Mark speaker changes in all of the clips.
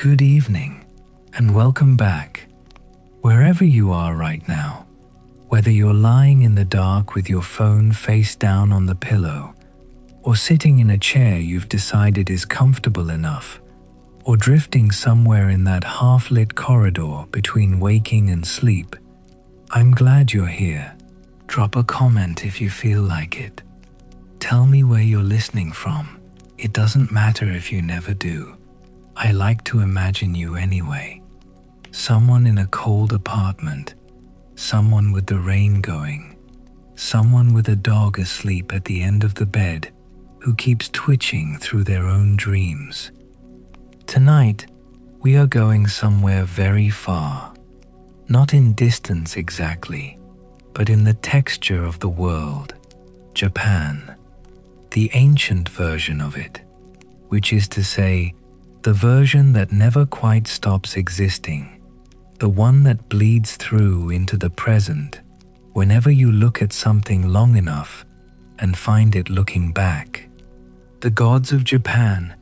Speaker 1: Good evening, and welcome back, wherever you are right now. Whether you're lying in the dark with your phone face down on the pillow, or sitting in a chair you've decided is comfortable enough, or drifting somewhere in that half-lit corridor between waking and sleep, I'm glad you're here. Drop a comment if you feel like it. Tell me where you're listening from. It doesn't matter if you never do. I like to imagine you anyway. Someone in a cold apartment, someone with the rain going, someone with a dog asleep at the end of the bed who keeps twitching through their own dreams. Tonight, we are going somewhere very far, not in distance exactly, but in the texture of the world, Japan, the ancient version of it, which is to say, the version that never quite stops existing, the one that bleeds through into the present whenever you look at something long enough and find it looking back. The gods of Japan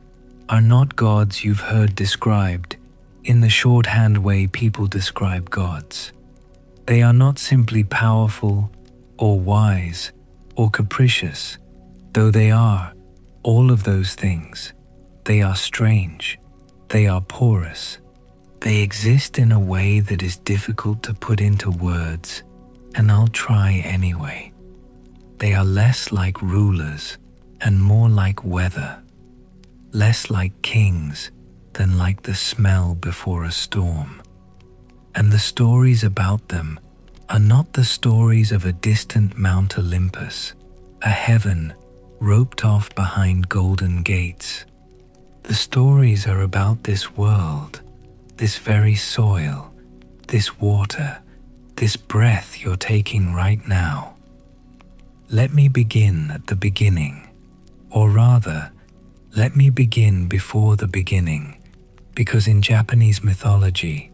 Speaker 1: are not gods you've heard described in the shorthand way people describe gods. They are not simply powerful or wise or capricious, though they are all of those things. They are strange. They are porous. They exist in a way that is difficult to put into words, and I'll try anyway. They are less like rulers and more like weather, less like kings than like the smell before a storm. And the stories about them are not the stories of a distant Mount Olympus, a heaven roped off behind golden gates. The stories are about this world, this very soil, this water, this breath you're taking right now. Let me begin at the beginning, or rather, let me begin before the beginning, because in Japanese mythology,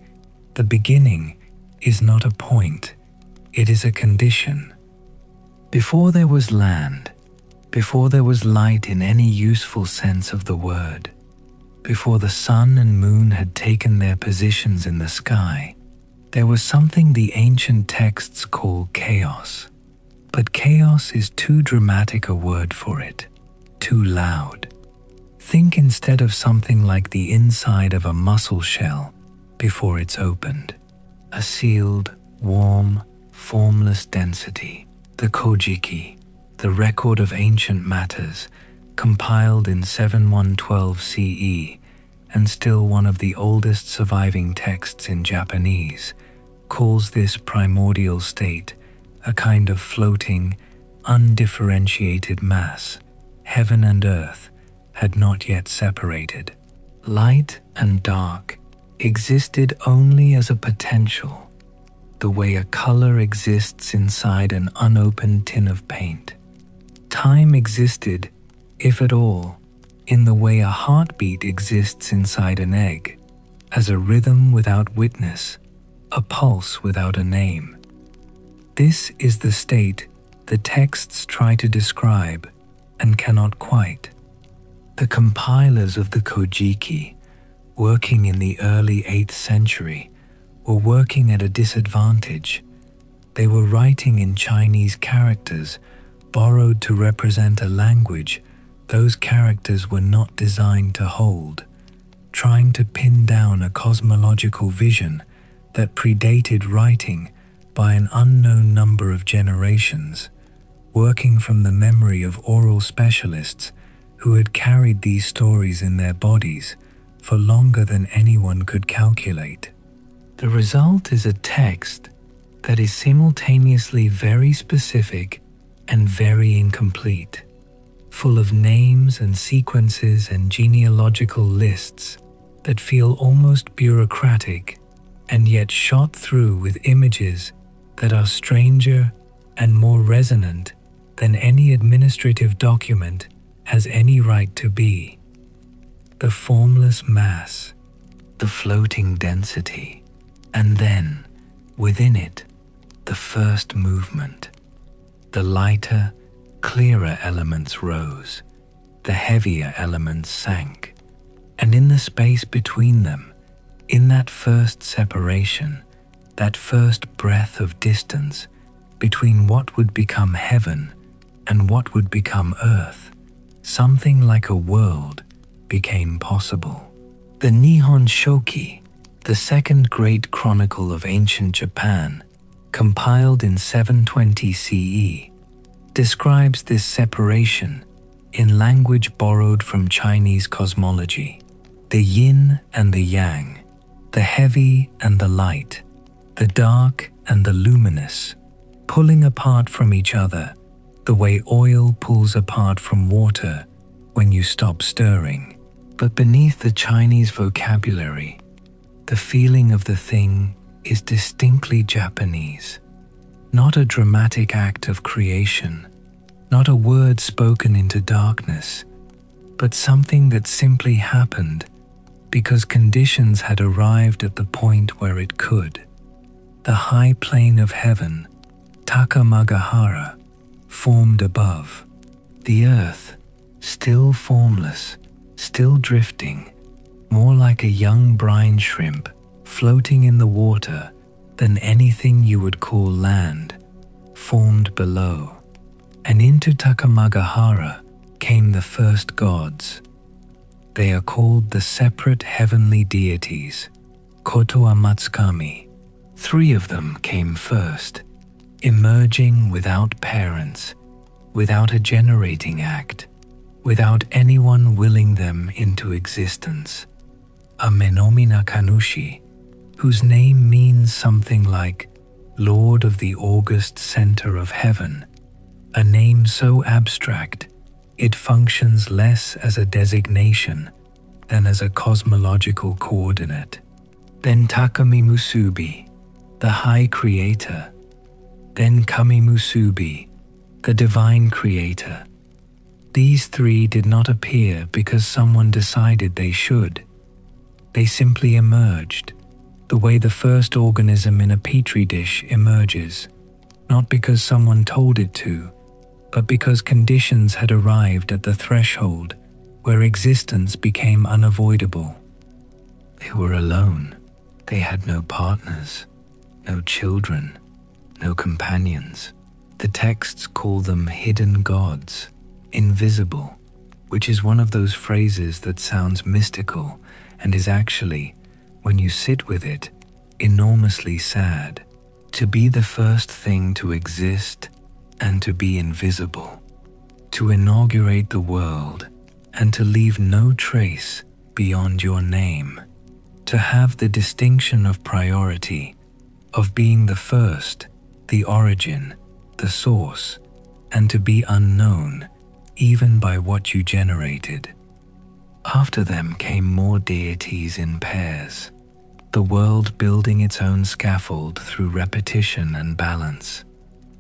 Speaker 1: the beginning is not a point, it is a condition. Before there was land, before there was light in any useful sense of the word, before the sun and moon had taken their positions in the sky, there was something the ancient texts call chaos. But chaos is too dramatic a word for it, too loud. Think instead of something like the inside of a mussel shell before it's opened, a sealed, warm, formless density, the Kojiki, the record of ancient matters, compiled in 7112 CE, and still one of the oldest surviving texts in Japanese, calls this primordial state a kind of floating, undifferentiated mass. Heaven and earth had not yet separated. Light and dark existed only as a potential, the way a color exists inside an unopened tin of paint. Time existed, if at all, in the way a heartbeat exists inside an egg, as a rhythm without witness, a pulse without a name. This is the state the texts try to describe and cannot quite. The compilers of the Kojiki, working in the early 8th century, were working at a disadvantage. They were writing in Chinese characters borrowed to represent a language those characters were not designed to hold, trying to pin down a cosmological vision that predated writing by an unknown number of generations, working from the memory of oral specialists who had carried these stories in their bodies for longer than anyone could calculate. The result is a text that is simultaneously very specific and very incomplete, full of names and sequences and genealogical lists that feel almost bureaucratic and yet shot through with images that are stranger and more resonant than any administrative document has any right to be. The formless mass, the floating density, and then, within it, the first movement. The lighter, clearer elements rose, the heavier elements sank, and in the space between them, In that first separation, that first breath of distance between what would become heaven and what would become earth, something like a world became possible. The Nihon Shoki, the second great chronicle of ancient Japan, compiled in 720 CE, describes this separation in language borrowed from Chinese cosmology. The yin and the yang, the heavy and the light, the dark and the luminous, pulling apart from each other the way oil pulls apart from water when you stop stirring. But beneath the Chinese vocabulary, the feeling of the thing is distinctly Japanese. Not a dramatic act of creation, not a word spoken into darkness, but something that simply happened because conditions had arrived at the point where it could. The high plane of heaven, Takamagahara, formed above. The earth, still formless, still drifting, more like a young brine shrimp floating in the water than anything you would call land, formed below. And into Takamagahara came the first gods. They are called the separate heavenly deities, Kotoa Matsukami. 3 of them came first, emerging without parents, without a generating act, without anyone willing them into existence. A Menomina Kanushi, whose name means something like Lord of the August Center of Heaven, a name so abstract it functions less as a designation than as a cosmological coordinate. Then Takami Musubi, the High Creator. Then Kami Musubi, the Divine Creator. These 3 did not appear because someone decided they should. They simply emerged, the way the first organism in a petri dish emerges, not because someone told it to, but because conditions had arrived at the threshold where existence became unavoidable. They were alone. They had no partners, no children, no companions. The texts call them hidden gods, invisible, which is one of those phrases that sounds mystical and is actually, when you sit with it, enormously sad. To be the first thing to exist and to be invisible, to inaugurate the world and to leave no trace beyond your name, to have the distinction of priority, of being the first, the origin, the source, and to be unknown even by what you generated. After them came more deities in pairs, the world building its own scaffold through repetition and balance.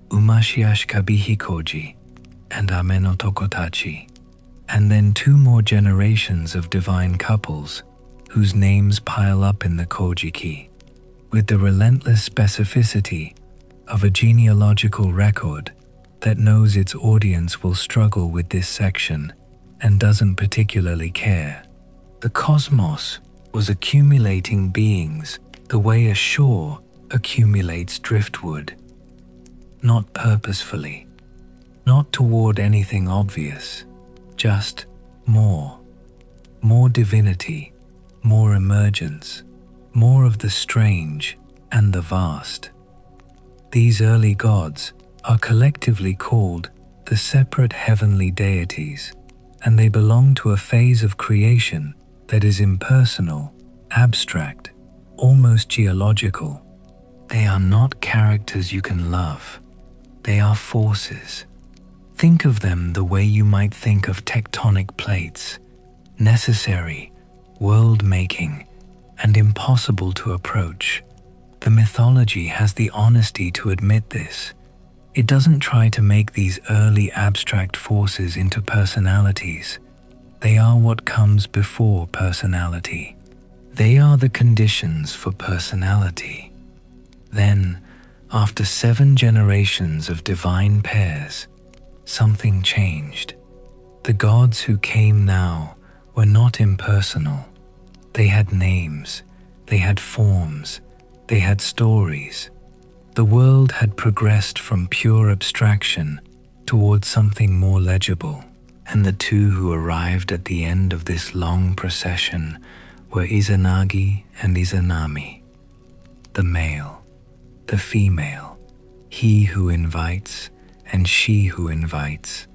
Speaker 1: Umashi Ashikabi Hikoji and Ameno Tokotachi, and then 2 more generations of divine couples whose names pile up in the Kojiki, with the relentless specificity of a genealogical record that knows its audience will struggle with this section and doesn't particularly care. The cosmos was accumulating beings the way a shore accumulates driftwood. Not purposefully, not toward anything obvious, just more. More divinity, more emergence, more of the strange and the vast. These early gods are collectively called the separate heavenly deities, and they belong to a phase of creation that is impersonal, abstract, almost geological. They are not characters you can love. They are forces. Think of them the way you might think of tectonic plates, necessary, world-making, and impossible to approach. The mythology has the honesty to admit this. It doesn't try to make these early abstract forces into personalities. They are what comes before personality. They are the conditions for personality. Then, after 7 generations of divine pairs, something changed. The gods who came now were not impersonal. They had names. They had forms. They had stories. The world had progressed from pure abstraction towards something more legible. And the two who arrived at the end of this long procession were Izanagi and Izanami. The male, the female, he who invites and she who invites.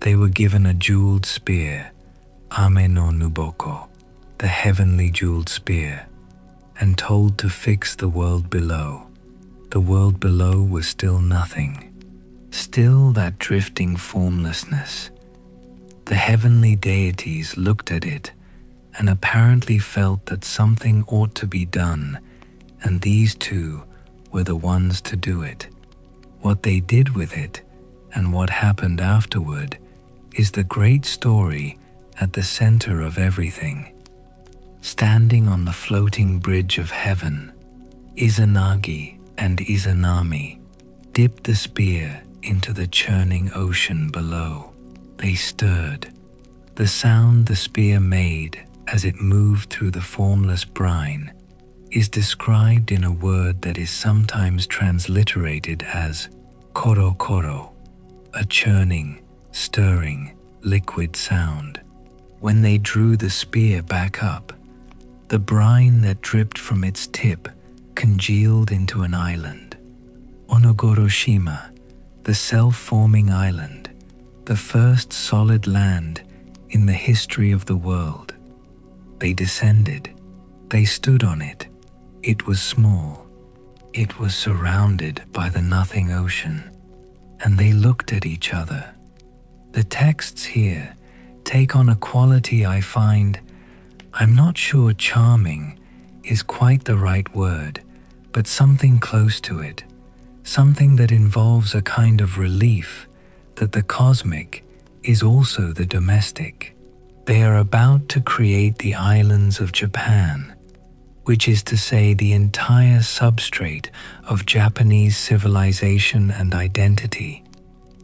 Speaker 1: They were given a jeweled spear, Ame no Nuboko, the heavenly jeweled spear, and told to fix the world below. The world below was still nothing, still that drifting formlessness. The heavenly deities looked at it and apparently felt that something ought to be done, and these two were the ones to do it. What they did with it and what happened afterward is the great story at the center of everything. Standing on the floating bridge of heaven, Izanagi and Izanami dipped the spear into the churning ocean below. They stirred. The sound the spear made as it moved through the formless brine is described in a word that is sometimes transliterated as koro koro, a churning, stirring, liquid sound. When they drew the spear back up, the brine that dripped from its tip congealed into an island. Onogoroshima, the self-forming island, the first solid land in the history of the world. They descended. They stood on it. It was small. It was surrounded by the nothing ocean, and they looked at each other. The texts here take on a quality I find, I'm not sure charming is quite the right word, but something close to it, something that involves a kind of relief that the cosmic is also the domestic. They are about to create the islands of Japan, which is to say the entire substrate of Japanese civilization and identity.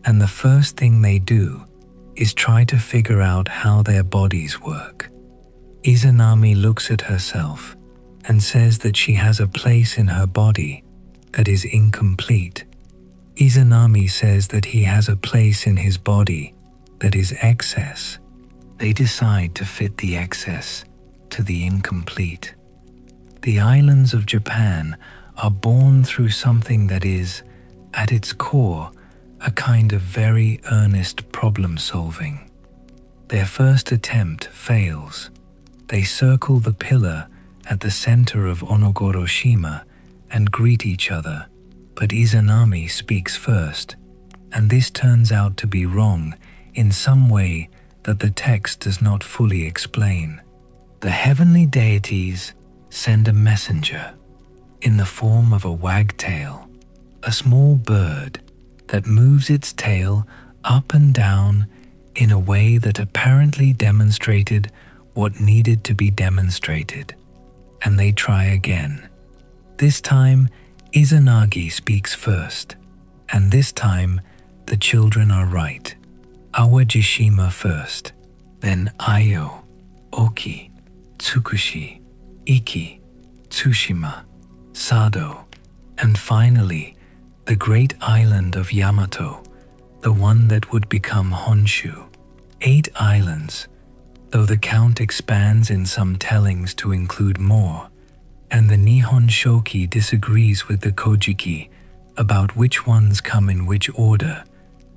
Speaker 1: And the first thing they do is try to figure out how their bodies work. Izanami looks at herself and says that she has a place in her body that is incomplete. Izanami says that he has a place in his body that is excess. They decide to fit the excess to the incomplete. The islands of Japan are born through something that is, at its core, a kind of very earnest problem-solving. Their first attempt fails. They circle the pillar at the center of Onogoroshima and greet each other, but Izanami speaks first, and this turns out to be wrong in some way that the text does not fully explain. The heavenly deities send a messenger in the form of a wagtail, a small bird that moves its tail up and down in a way that apparently demonstrated what needed to be demonstrated. And they try again. This time, Izanagi speaks first, and this time the children are right. Awajishima first, then Ayo, Oki, Tsukushi, Iki, Tsushima, Sado, and finally the great island of Yamato, the one that would become Honshu. 8 islands, though the count expands in some tellings to include more, and the Nihon Shoki disagrees with the Kojiki about which ones come in which order,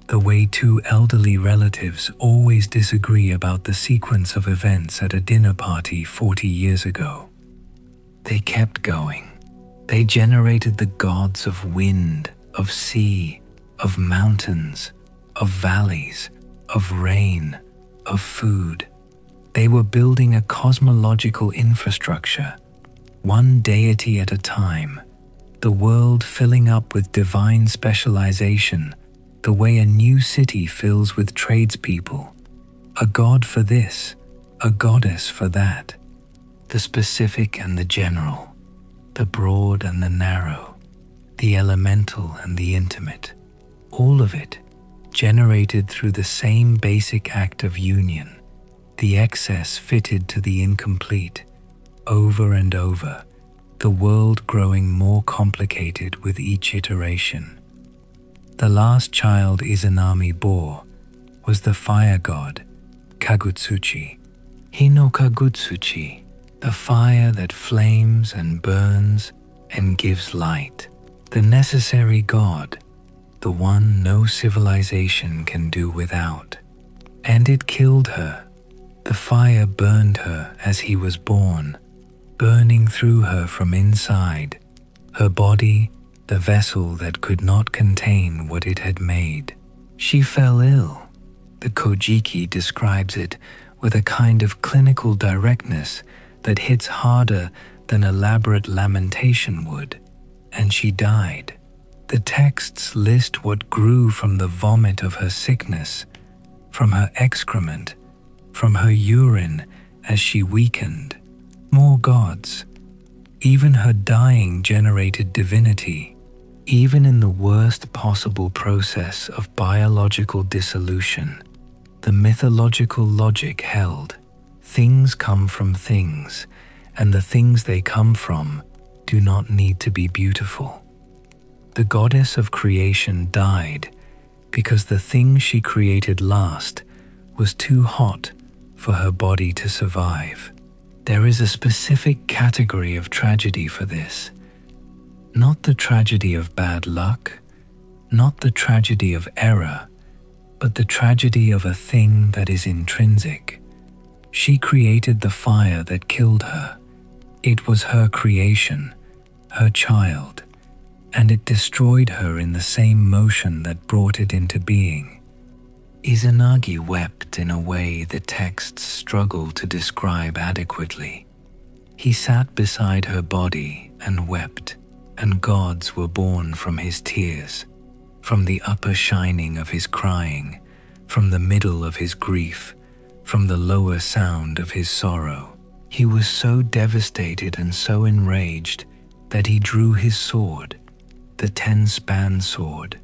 Speaker 1: the way 2 elderly relatives always disagree about the sequence of events at a dinner party 40 years ago. They kept going. They generated the gods of wind, of sea, of mountains, of valleys, of rain, of food. They were building a cosmological infrastructure, one deity at a time, the world filling up with divine specialization, the way a new city fills with tradespeople. A god for this, a goddess for that. The specific and the general, the broad and the narrow, the elemental and the intimate, all of it generated through the same basic act of union, the excess fitted to the incomplete, over and over, the world growing more complicated with each iteration. The last child Izanami bore was the fire god, Kagutsuchi. Hino Kagutsuchi, the fire that flames and burns and gives light, the necessary god, the one no civilization can do without. And it killed her. The fire burned her as he was born, burning through her from inside, her body, the vessel that could not contain what it had made. She fell ill. The Kojiki describes it with a kind of clinical directness that hits harder than elaborate lamentation would, and she died. The texts list what grew from the vomit of her sickness, from her excrement, from her urine as she weakened. More gods. Even her dying generated divinity. Even in the worst possible process of biological dissolution, the mythological logic held. Things come from things, and the things they come from do not need to be beautiful. The goddess of creation died because the thing she created last was too hot for her body to survive. There is a specific category of tragedy for this. Not the tragedy of bad luck, not the tragedy of error, but the tragedy of a thing that is intrinsic. She created the fire that killed her. It was her creation, her child, and it destroyed her in the same motion that brought it into being. Izanagi wept in a way the texts struggle to describe adequately. He sat beside her body and wept, and gods were born from his tears, from the upper shining of his crying, from the middle of his grief, from the lower sound of his sorrow. He was so devastated and so enraged that he drew his sword, the 10-span sword,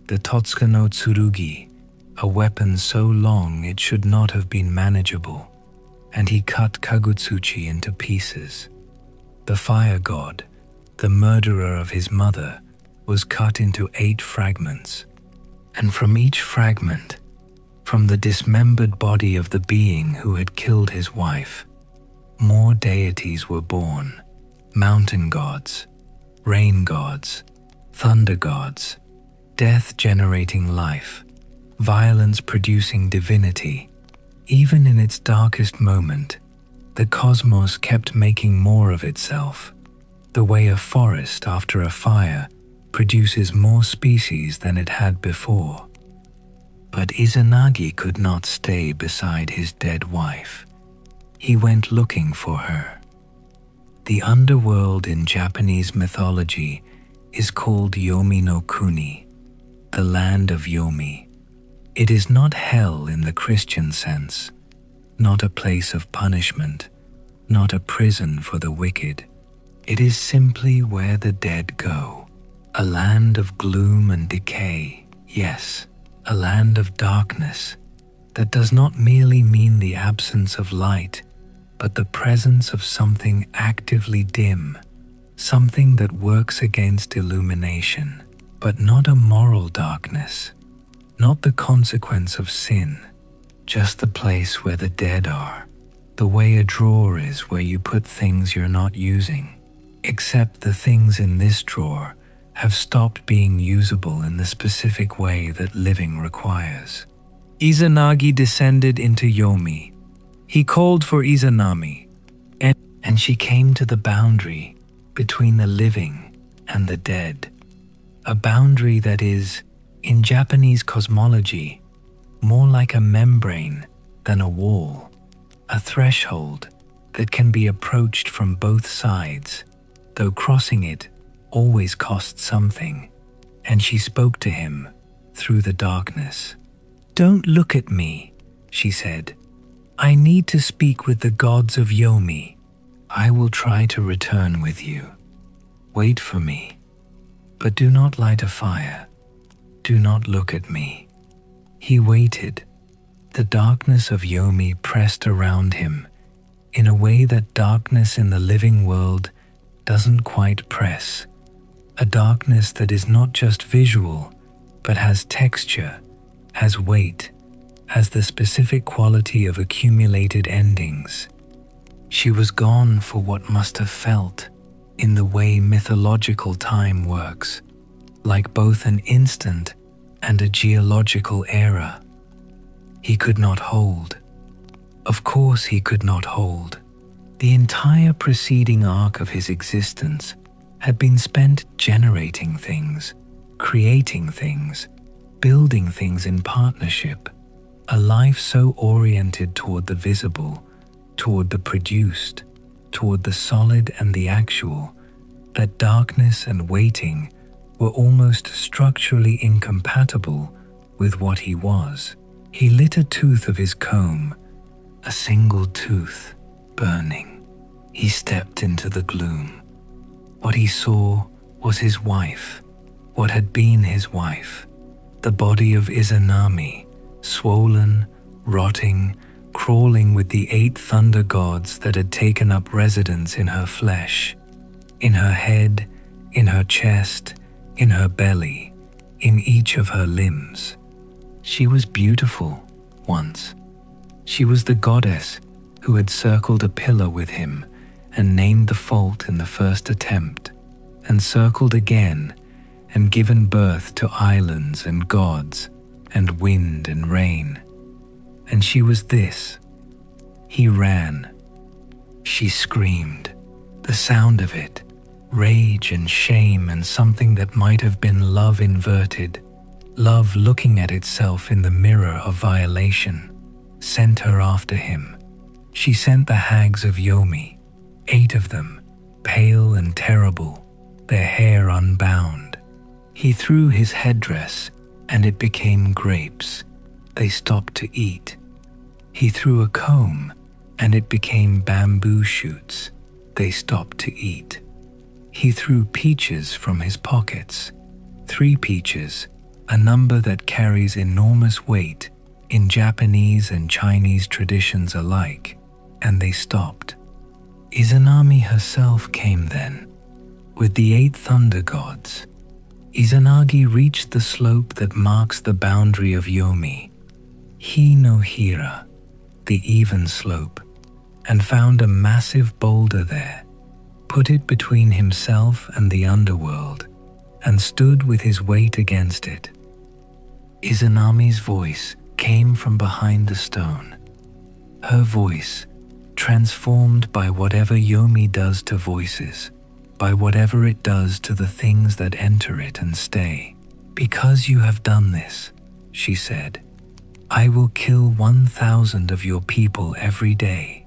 Speaker 1: the Totsuka no Tsurugi, a weapon so long it should not have been manageable, and he cut Kagutsuchi into pieces. The fire god, the murderer of his mother, was cut into 8 fragments, and from each fragment, from the dismembered body of the being who had killed his wife, more deities were born: mountain gods, rain gods, thunder gods, death generating life, violence producing divinity. Even in its darkest moment, the cosmos kept making more of itself, the way a forest after a fire produces more species than it had before. But Izanagi could not stay beside his dead wife. He went looking for her. The underworld in Japanese mythology is called Yomi no Kuni, the land of Yomi. It is not hell in the Christian sense, not a place of punishment, not a prison for the wicked. It is simply where the dead go, a land of gloom and decay, yes, a land of darkness that does not merely mean the absence of light, but the presence of something actively dim, something that works against illumination, but not a moral darkness, not the consequence of sin, just the place where the dead are, the way a drawer is where you put things you're not using, except the things in this drawer have stopped being usable in the specific way that living requires. Izanagi descended into Yomi. He called for Izanami, and she came to the boundary between the living and the dead, a boundary that is, in Japanese cosmology, more like a membrane than a wall, a threshold that can be approached from both sides, though crossing it always costs something. And she spoke to him through the darkness. "Don't look at me," she said. "I need to speak with the gods of Yomi. I will try to return with you. Wait for me, but do not light a fire. Do not look at me." He waited. The darkness of Yomi pressed around him in a way that darkness in the living world doesn't quite press, a darkness that is not just visual, but has texture, has weight, has the specific quality of accumulated endings. She was gone for what must have felt in the way mythological time works, like both an instant and a geological era. He could not hold. Of course he could not hold. The entire preceding arc of his existence had been spent generating things, creating things, building things in partnership, a life so oriented toward the visible, toward the produced, toward the solid and the actual, that darkness and waiting were almost structurally incompatible with what he was. He lit a tooth of his comb, a single tooth, burning. He stepped into the gloom. What he saw was his wife, what had been his wife, the body of Izanami, swollen, rotting, crawling with the 8 thunder gods that had taken up residence in her flesh, in her head, in her chest, in her belly, in each of her limbs. She was beautiful once. She was the goddess who had circled a pillar with him and named the fault in the first attempt, and circled again and given birth to islands and gods and wind and rain. And she was this. He ran. She screamed. The sound of it, rage and shame and something that might have been love inverted, love looking at itself in the mirror of violation, sent her after him. She sent the hags of Yomi, 8 of them, pale and terrible, their hair unbound. He threw his headdress, and it became grapes. They stopped to eat. He threw a comb, and it became bamboo shoots. They stopped to eat. He threw peaches from his pockets. 3 peaches, a number that carries enormous weight in Japanese and Chinese traditions alike, and they stopped. Izanami herself came then, with the 8 thunder gods. Izanagi reached the slope that marks the boundary of Yomi, Hi no Hira, the even slope, and found a massive boulder there, put it between himself and the underworld, and stood with his weight against it. Izanami's voice came from behind the stone. Her voice, transformed by whatever Yomi does to voices, by whatever it does to the things that enter it and stay. Because you have done this, she said, I will kill 1,000 of your people every day.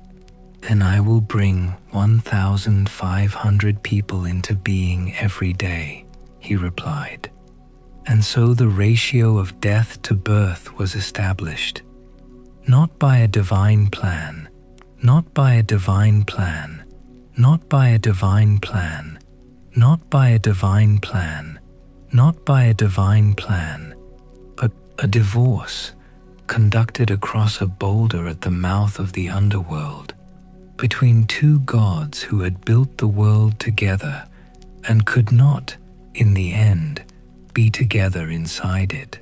Speaker 1: Then I will bring 1,500 people into being every day, he replied. And so the ratio of death to birth was established. Not by a divine plan, not by a divine plan, not by a divine plan, not by a divine plan, not by a divine plan, but a divorce conducted across a boulder at the mouth of the underworld, between 2 gods who had built the world together and could not, in the end, be together inside it.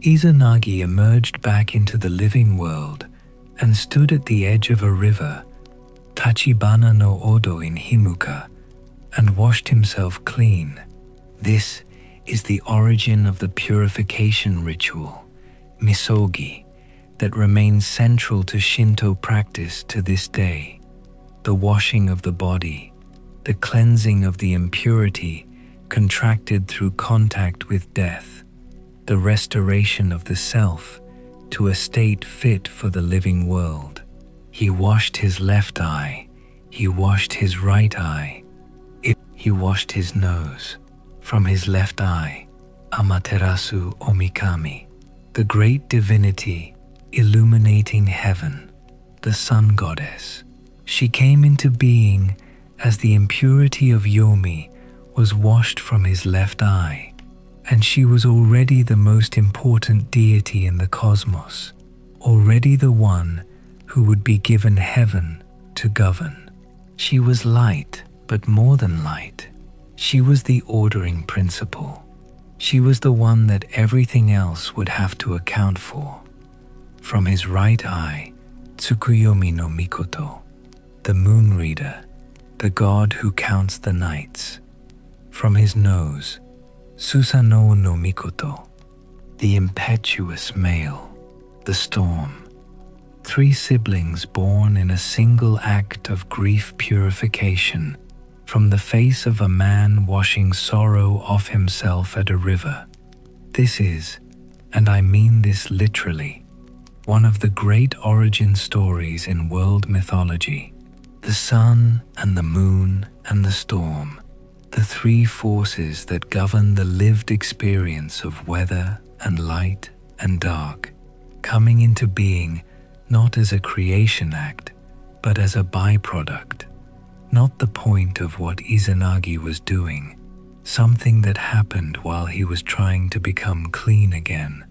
Speaker 1: Izanagi emerged back into the living world and stood at the edge of a river, Tachibana no Odo in Himuka, and washed himself clean. This is the origin of the purification ritual, misogi, that remains central to Shinto practice to this day. The washing of the body, the cleansing of the impurity contracted through contact with death, the restoration of the self to a state fit for the living world. He washed his left eye, he washed his right eye, he washed his nose. From his left eye, Amaterasu Omikami, the great divinity illuminating heaven, the sun goddess. She came into being as the impurity of Yomi was washed from his left eye, and she was already the most important deity in the cosmos, already the one who would be given heaven to govern. She was light, But more than light, she was the ordering principle. She was the one that everything else would have to account for. From his right eye, Tsukuyomi no Mikoto, the moon reader, the god who counts the nights. From his nose, Susanoo no Mikoto, the impetuous male, the storm. 3 siblings born in a single act of grief purification from the face of a man washing sorrow off himself at a river. This is, and I mean this literally, one of the great origin stories in world mythology. The sun and the moon and the storm, the 3 forces that govern the lived experience of weather and light and dark, coming into being not as a creation act, but as a byproduct. Not the point of what Izanagi was doing, something that happened while he was trying to become clean again.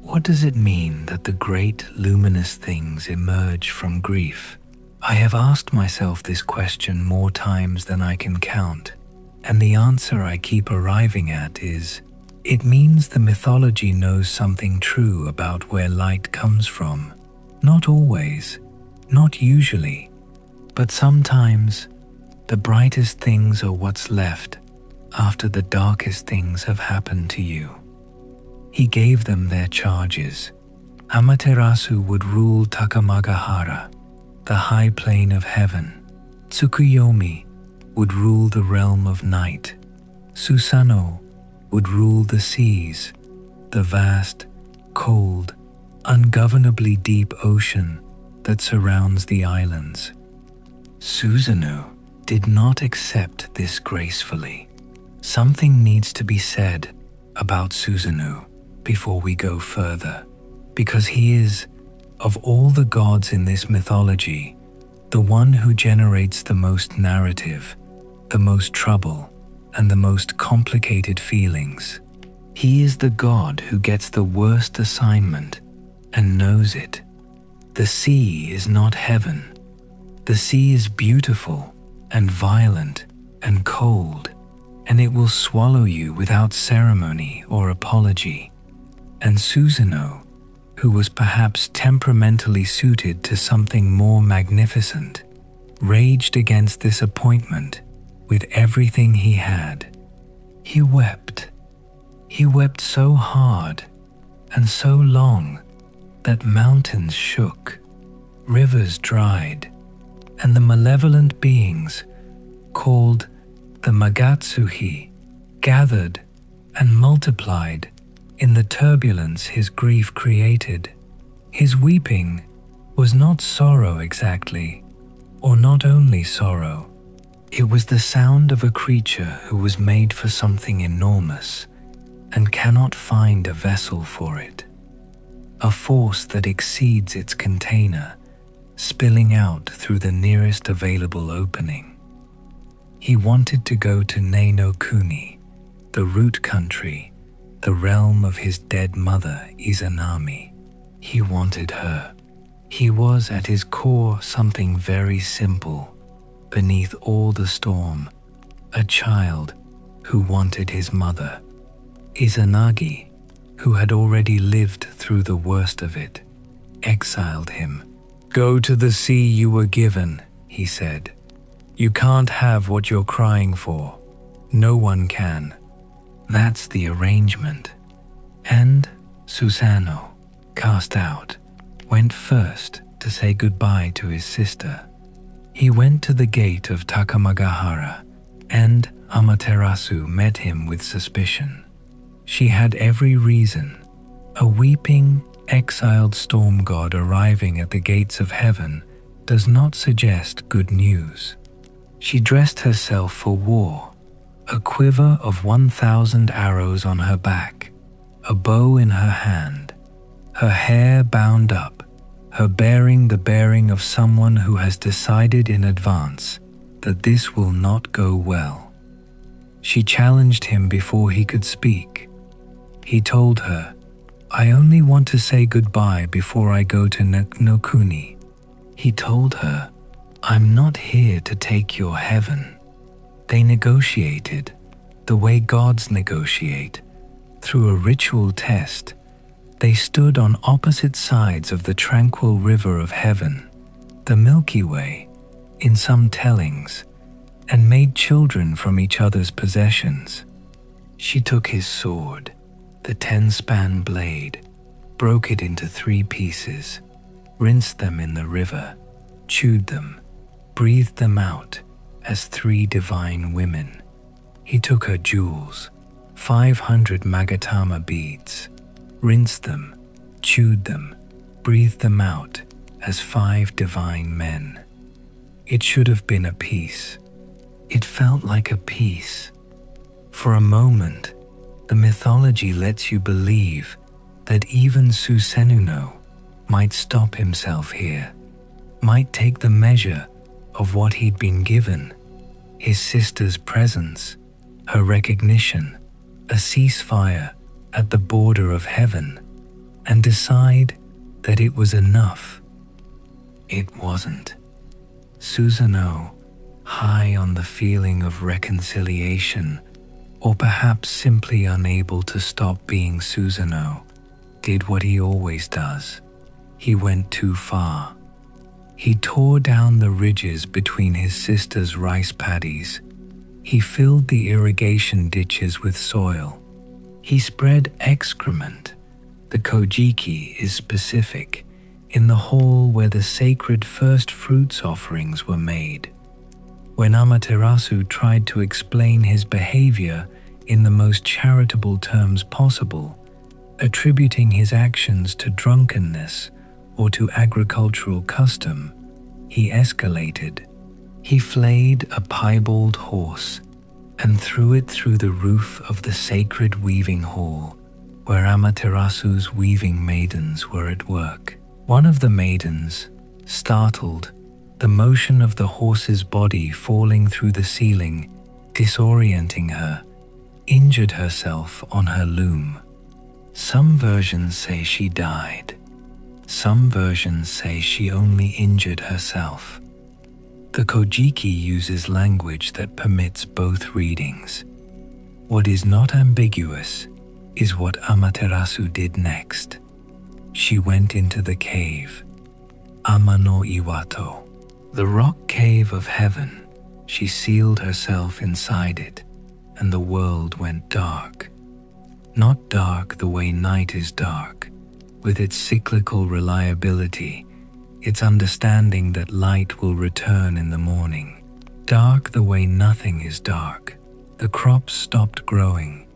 Speaker 1: What does it mean that the great luminous things emerge from grief? I have asked myself this question more times than I can count, and the answer I keep arriving at is, it means the mythology knows something true about where light comes from. Not always, not usually, but sometimes the brightest things are what's left after the darkest things have happened to you. He gave them their charges. Amaterasu would rule Takamagahara, the high plane of heaven. Tsukuyomi would rule the realm of night. Susanoo would rule the seas, the vast, cold, ungovernably deep ocean that surrounds the islands. Susanoo did not accept this gracefully. Something needs to be said about Susanoo before we go further, because he is, of all the gods in this mythology, the one who generates the most narrative, the most trouble, and the most complicated feelings. He is the god who gets the worst assignment and knows it. The sea is not heaven. The sea is beautiful and violent and cold, and it will swallow you without ceremony or apology. And Susanoo, who was perhaps temperamentally suited to something more magnificent, raged against this appointment with everything he had. He wept. He wept so hard and so long that mountains shook, rivers dried, and the malevolent beings, called the Magatsuhi, gathered and multiplied in the turbulence his grief created. His weeping was not sorrow exactly, or not only sorrow. It was the sound of a creature who was made for something enormous and cannot find a vessel for it. A force that exceeds its container, spilling out through the nearest available opening. He wanted to go to Nei-no Kuni, the root country, the realm of his dead mother Izanami. He wanted her. He was at his core something very simple, beneath all the storm, a child who wanted his mother. Izanagi, who had already lived through the worst of it, exiled him. "Go to the sea you were given," he said. "You can't have what you're crying for. No one can." That's the arrangement. And Susanoo, cast out, went first to say goodbye to his sister. He went to the gate of Takamagahara, and Amaterasu met him with suspicion. She had every reason. A weeping, exiled storm god arriving at the gates of heaven does not suggest good news. She dressed herself for war, a quiver of 1,000 arrows on her back, a bow in her hand, her hair bound up, her bearing the bearing of someone who has decided in advance that this will not go well. She challenged him before he could speak. He told her, "I only want to say goodbye before I go to Nei-no Kuni." He told her, "I'm not here to take your heaven. They negotiated, the way gods negotiate, through a ritual test. They stood on opposite sides of the tranquil river of heaven, the Milky Way, in some tellings, and made children from each other's possessions. She took his sword, the 10-span blade, broke it into 3 pieces, rinsed them in the river, chewed them, breathed them out as 3 divine women. He took her jewels, 500 Magatama beads, rinsed them, chewed them, breathed them out as 5 divine men. It should have been a peace. It felt like a peace. For a moment, the mythology lets you believe that even Susanoo might stop himself here, might take the measure of what he'd been given, his sister's presence, her recognition, a ceasefire at the border of heaven, and decide that it was enough. It wasn't. Susanoo, high on the feeling of reconciliation, or perhaps simply unable to stop being Susanoo, did what he always does. He went too far. He tore down the ridges between his sister's rice paddies. He filled the irrigation ditches with soil. He spread excrement. The kojiki is specific, in the hall where the sacred first fruits offerings were made. When Amaterasu tried to explain his behavior in the most charitable terms possible, attributing his actions to drunkenness or to agricultural custom, he escalated. He flayed a piebald horse and threw it through the roof of the sacred weaving hall, where Amaterasu's weaving maidens were at work. One of the maidens, startled, the motion of the horse's body falling through the ceiling, disorienting her, injured herself on her loom. Some versions say she died. Some versions say she only injured herself. The Kojiki uses language that permits both readings. What is not ambiguous is what Amaterasu did next. She went into the cave, Ama no Iwato, the rock cave of heaven. She sealed herself inside it, and the world went dark. Not dark the way night is dark, with its cyclical reliability, its understanding that light will return in the morning. Dark the way nothing is dark. The crops stopped growing.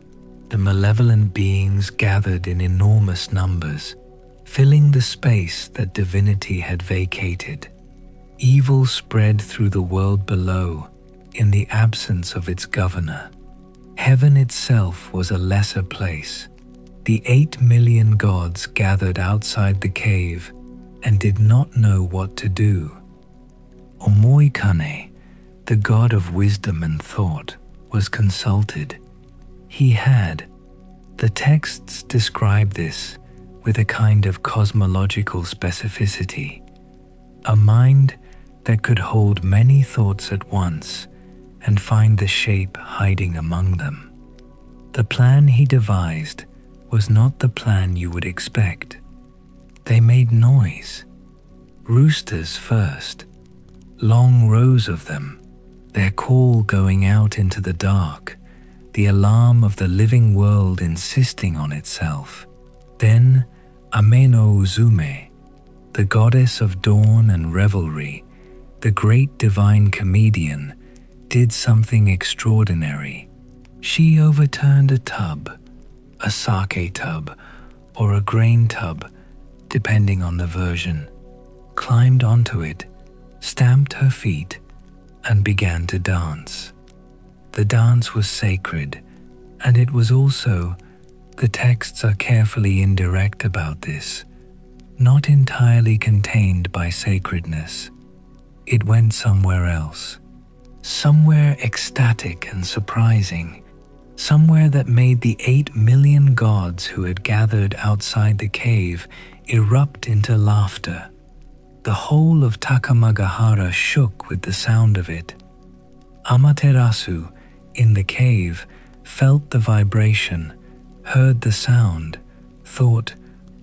Speaker 1: The malevolent beings gathered in enormous numbers, filling the space that divinity had vacated. Evil spread through the world below in the absence of its governor. Heaven itself was a lesser place. The 8 million gods gathered outside the cave and did not know what to do. Omoikane, the god of wisdom and thought, was consulted. He had. The texts describe this with a kind of cosmological specificity, a mind that could hold many thoughts at once and find the shape hiding among them. The plan he devised was not the plan you would expect. They made noise. Roosters first, long rows of them, their call going out into the dark, the alarm of the living world insisting on itself. Then Ame no Uzume, the goddess of dawn and revelry, the great divine comedian, did something extraordinary. She overturned a tub, a sake tub, or a grain tub, depending on the version, climbed onto it, stamped her feet, and began to dance. The dance was sacred, and it was also, the texts are carefully indirect about this, not entirely contained by sacredness. It went somewhere else, somewhere ecstatic and surprising, somewhere that made the 8 million gods who had gathered outside the cave erupt into laughter. The whole of Takamagahara shook with the sound of it. Amaterasu, in the cave, felt the vibration, heard the sound, thought,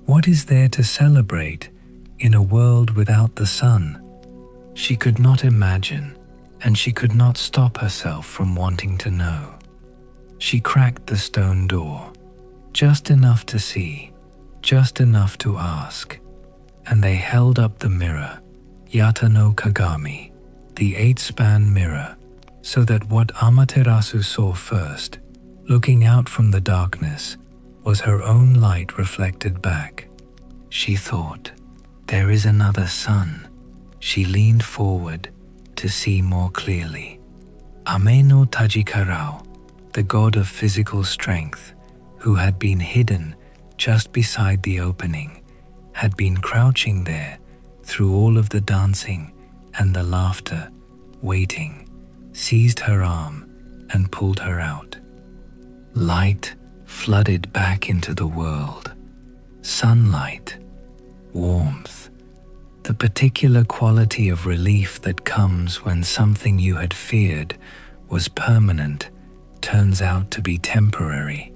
Speaker 1: "What is there to celebrate in a world without the sun?" She could not imagine, and she could not stop herself from wanting to know. She cracked the stone door, just enough to see, just enough to ask, and they held up the mirror, Yata no Kagami, the 8-span mirror, so that what Amaterasu saw first, looking out from the darkness, was her own light reflected back. She thought, "There is another sun." She leaned forward to see more clearly. Ame no Tajikarao, the god of physical strength, who had been hidden just beside the opening, had been crouching there through all of the dancing and the laughter, waiting, seized her arm and pulled her out. Light flooded back into the world. Sunlight, warmth, the particular quality of relief that comes when something you had feared was permanent turns out to be temporary.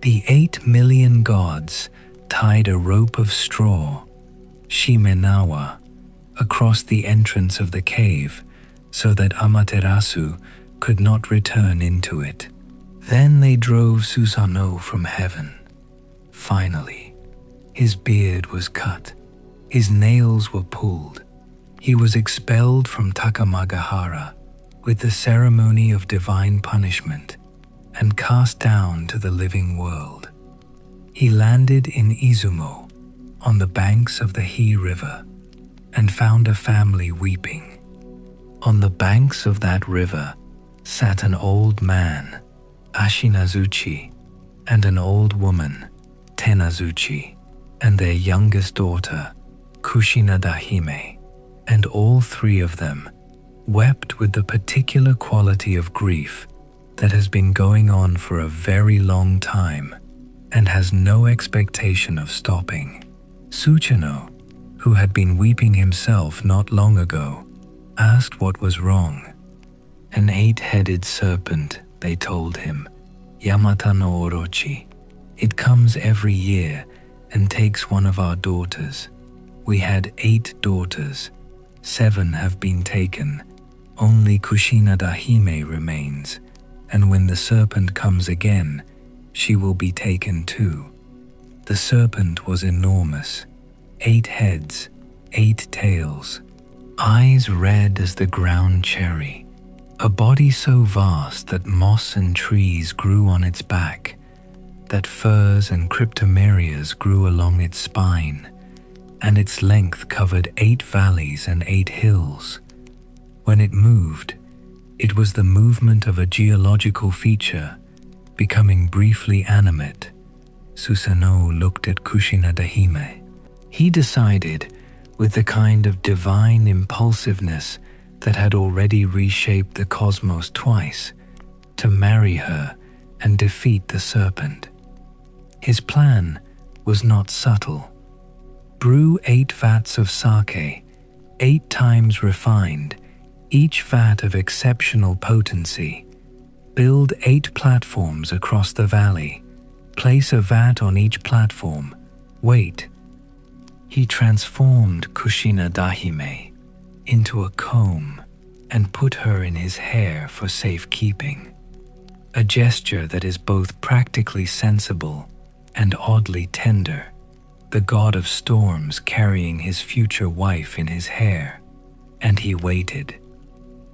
Speaker 1: The 8 million gods tied a rope of straw, shimenawa, across the entrance of the cave so that Amaterasu could not return into it. Then they drove Susanoo from heaven. Finally, his beard was cut, his nails were pulled. He was expelled from Takamagahara with the ceremony of divine punishment and cast down to the living world. He landed in Izumo, on the banks of the Hi River, and found a family weeping. On the banks of that river sat an old man, Ashinazuchi, and an old woman, Tenazuchi, and their youngest daughter, Kushina Dahime, and all 3 of them wept with the particular quality of grief that has been going on for a very long time and has no expectation of stopping. Tsuchino, who had been weeping himself not long ago, asked what was wrong. "An 8-headed serpent," they told him, "Yamata no Orochi. It comes every year and takes one of our daughters. We had 8 daughters. 7 have been taken. Only Kushina Dahime remains, and when the serpent comes again, she will be taken too." The serpent was enormous, 8 heads, 8 tails, eyes red as the ground cherry, a body so vast that moss and trees grew on its back, that firs and cryptomerias grew along its spine, and its length covered 8 valleys and 8 hills. When it moved, it was the movement of a geological feature, becoming briefly animate. Susanoo looked at Kushina Dahime. He decided, with the kind of divine impulsiveness that had already reshaped the cosmos twice, to marry her and defeat the serpent. His plan was not subtle. Brew 8 vats of sake, 8 times refined, each vat of exceptional potency. Build 8 platforms across the valley. Place a vat on each platform. Wait. He transformed Kushina Dahime into a comb and put her in his hair for safekeeping. A gesture that is both practically sensible and oddly tender, the god of storms carrying his future wife in his hair. And he waited.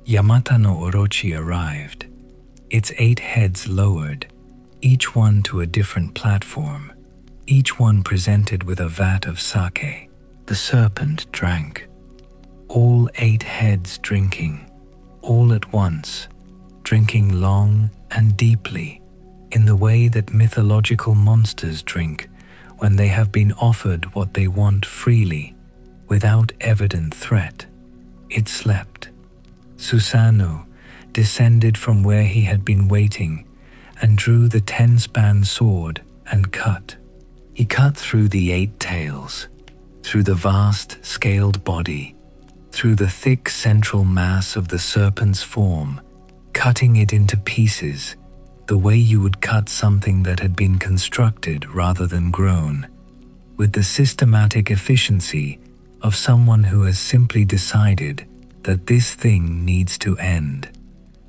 Speaker 1: Yamata no Orochi arrived, its 8 heads lowered, each one to a different platform, each one presented with a vat of sake. The serpent drank, all 8 heads drinking, all at once, drinking long and deeply, in the way that mythological monsters drink when they have been offered what they want freely, without evident threat. It slept. Susanoo descended from where he had been waiting and drew the 10-span sword and cut. He cut through the 8 tails, through the vast scaled body, through the thick central mass of the serpent's form, cutting it into pieces, the way you would cut something that had been constructed rather than grown, with the systematic efficiency of someone who has simply decided that this thing needs to end.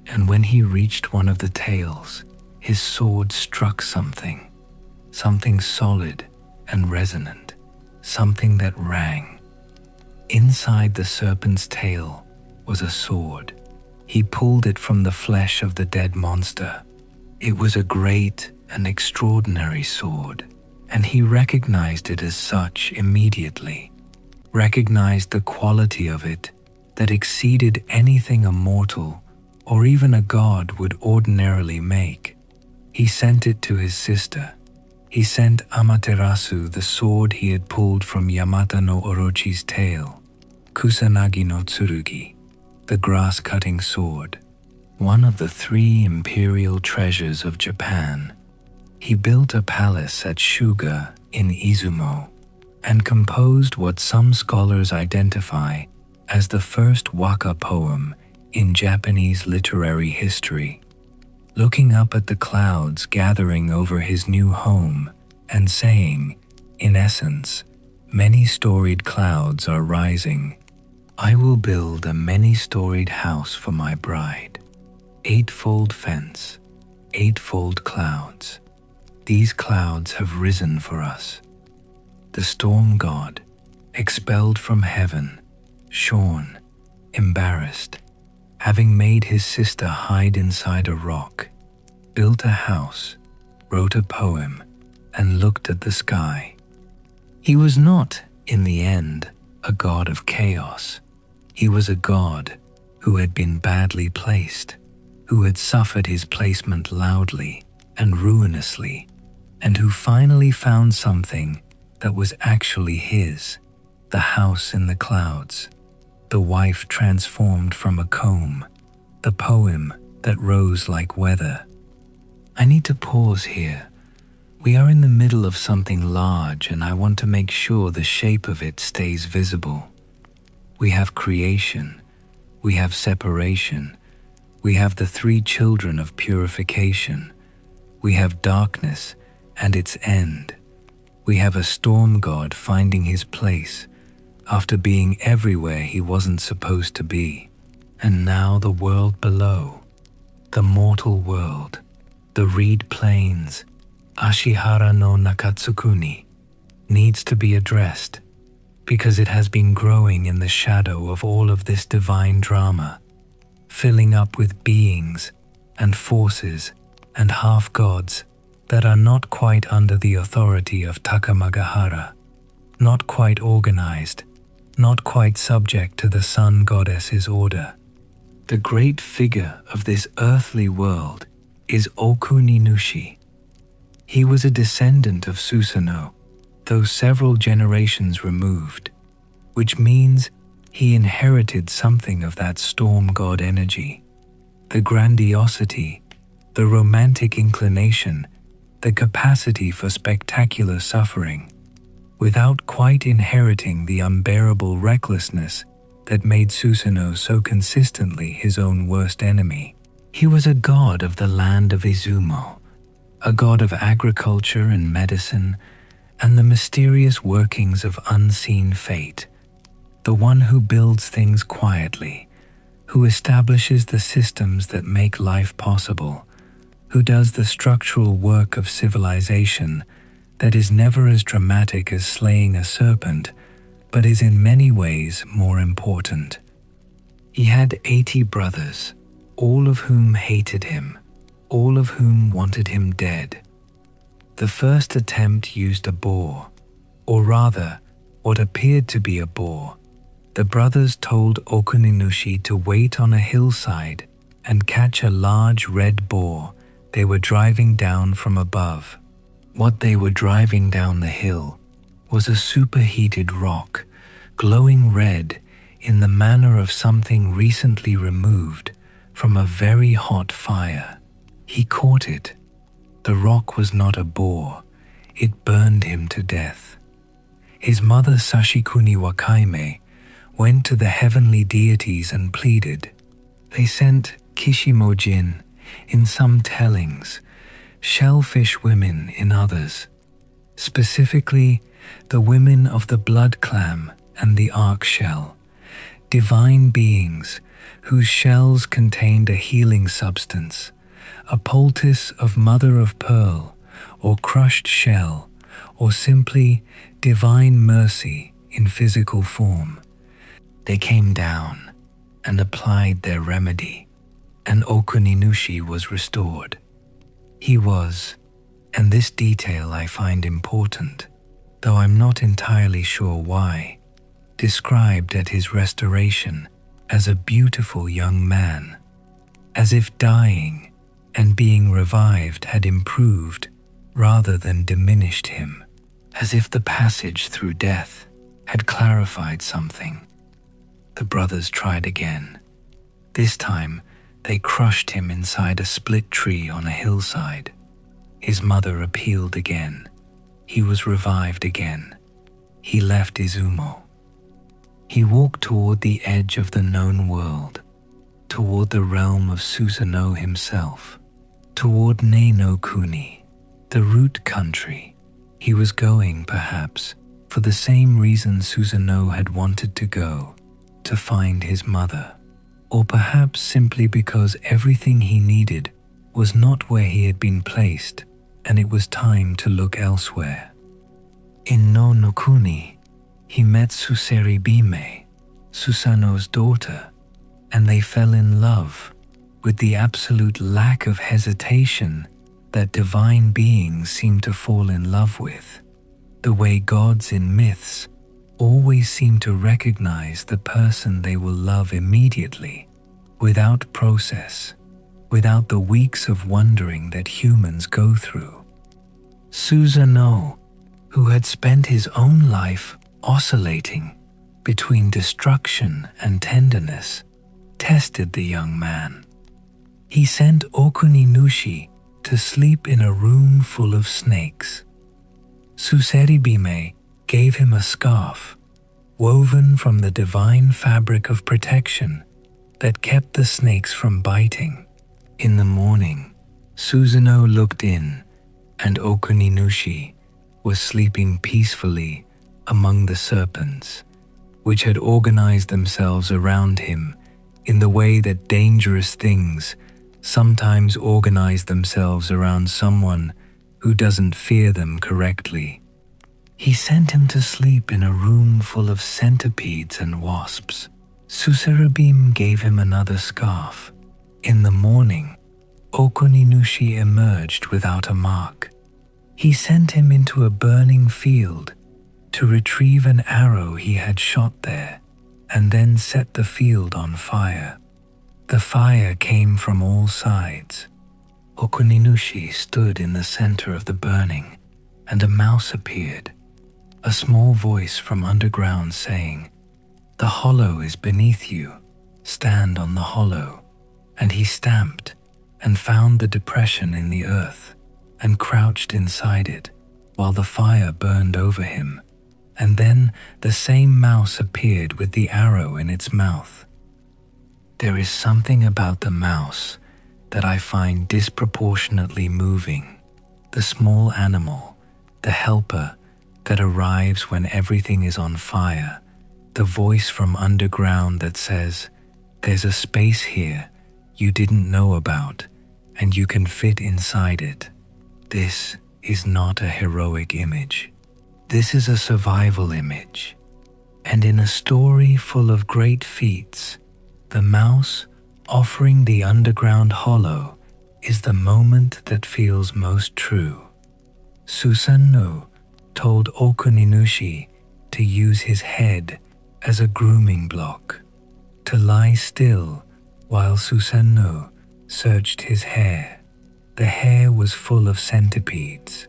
Speaker 1: And when he reached one of the tails, his sword struck something solid and resonant, something that rang. Inside the serpent's tail was a sword. He pulled it from the flesh of the dead monster. It was a great and extraordinary sword, and he recognized it as such immediately, recognized the quality of it that exceeded anything a mortal or even a god would ordinarily make. He sent it to his sister. He sent Amaterasu the sword he had pulled from Yamata no Orochi's tail, Kusanagi no Tsurugi, the grass-cutting sword, one of the 3 imperial treasures of Japan. He built a palace at Shuga in Izumo and composed what some scholars identify as the first waka poem in Japanese literary history, looking up at the clouds gathering over his new home and saying, in essence, many-storied clouds are rising. I will build a many-storied house for my bride. 8-fold fence, 8-fold clouds. These clouds have risen for us. The storm god, expelled from heaven, shorn, embarrassed, having made his sister hide inside a rock, built a house, wrote a poem, and looked at the sky. He was not, in the end, a god of chaos. He was a god who had been badly placed, who had suffered his placement loudly and ruinously, and who finally found something that was actually his, the house in the clouds, the wife transformed from a comb, the poem that rose like weather. I need to pause here. We are in the middle of something large, and I want to make sure the shape of it stays visible. We have creation, we have separation, we have the 3 children of purification, we have darkness and its end. We have a storm god finding his place after being everywhere he wasn't supposed to be. And now the world below, the mortal world, the reed plains, Ashihara no Nakatsukuni, needs to be addressed because it has been growing in the shadow of all of this divine drama, filling up with beings and forces and half-gods that are not quite under the authority of Takamagahara, not quite organized, not quite subject to the sun goddess's order. The great figure of this earthly world is Okuninushi. He was a descendant of Susanoo, though several generations removed, which means he inherited something of that storm god energy, the grandiosity, the romantic inclination, the capacity for spectacular suffering, without quite inheriting the unbearable recklessness that made Susanoo so consistently his own worst enemy. He was a god of the land of Izumo, a god of agriculture and medicine, and the mysterious workings of unseen fate, the one who builds things quietly, who establishes the systems that make life possible, who does the structural work of civilization that is never as dramatic as slaying a serpent, but is in many ways more important. He had 80 brothers, all of whom hated him, all of whom wanted him dead. The first attempt used a boar, or rather, what appeared to be a boar. The brothers told Okuninushi to wait on a hillside and catch a large red boar they were driving down from above. What they were driving down the hill was a superheated rock, glowing red in the manner of something recently removed from a very hot fire. He caught it. The rock was not a boar. It burned him to death. His mother Sashikuni Wakaime went to the heavenly deities and pleaded. They sent kishimojin in some tellings, shellfish women in others, specifically the women of the blood clam and the ark shell, divine beings whose shells contained a healing substance, a poultice of mother of pearl or crushed shell, or simply divine mercy in physical form. They came down and applied their remedy, and Okuninushi was restored. He was, and this detail I find important, though I'm not entirely sure why, described at his restoration as a beautiful young man, as if dying and being revived had improved rather than diminished him, as if the passage through death had clarified something. The brothers tried again. This time, they crushed him inside a split tree on a hillside. His mother appealed again. He was revived again. He left Izumo. He walked toward the edge of the known world, toward the realm of Susanoo himself, toward Ne-no Kuni, the root country. He was going, perhaps, for the same reason Susanoo had wanted to go, to find his mother, or perhaps simply because everything he needed was not where he had been placed, and it was time to look elsewhere. In no Nokuni, he met Suseribime, Susanoo's daughter, and they fell in love with the absolute lack of hesitation that divine beings seem to fall in love with, the way gods in myths always seem to recognize the person they will love immediately, without process, without the weeks of wondering that humans go through. Susanoo, who had spent his own life oscillating between destruction and tenderness, tested the young man. He sent Okuninushi to sleep in a room full of snakes. Suseribime gave him a scarf woven from the divine fabric of protection that kept the snakes from biting. In the morning, Susanoo looked in, and Okuninushi was sleeping peacefully among the serpents, which had organized themselves around him in the way that dangerous things sometimes organize themselves around someone who doesn't fear them correctly. He sent him to sleep in a room full of centipedes and wasps. Suseribime gave him another scarf. In the morning, Okuninushi emerged without a mark. He sent him into a burning field to retrieve an arrow he had shot there, and then set the field on fire. The fire came from all sides. Okuninushi stood in the center of the burning, and a mouse appeared, a small voice from underground saying, "The hollow is beneath you. Stand on the hollow." And he stamped and found the depression in the earth and crouched inside it while the fire burned over him. And then the same mouse appeared with the arrow in its mouth. There is something about the mouse that I find disproportionately moving. The small animal, the helper that arrives when everything is on fire, the voice from underground that says, "There's a space here you didn't know about, and you can fit inside it." This is not a heroic image. This is a survival image. And in a story full of great feats, the mouse offering the underground hollow is the moment that feels most true. Susanoo told Okuninushi to use his head as a grooming block, to lie still while Susanoo searched his hair. The hair was full of centipedes.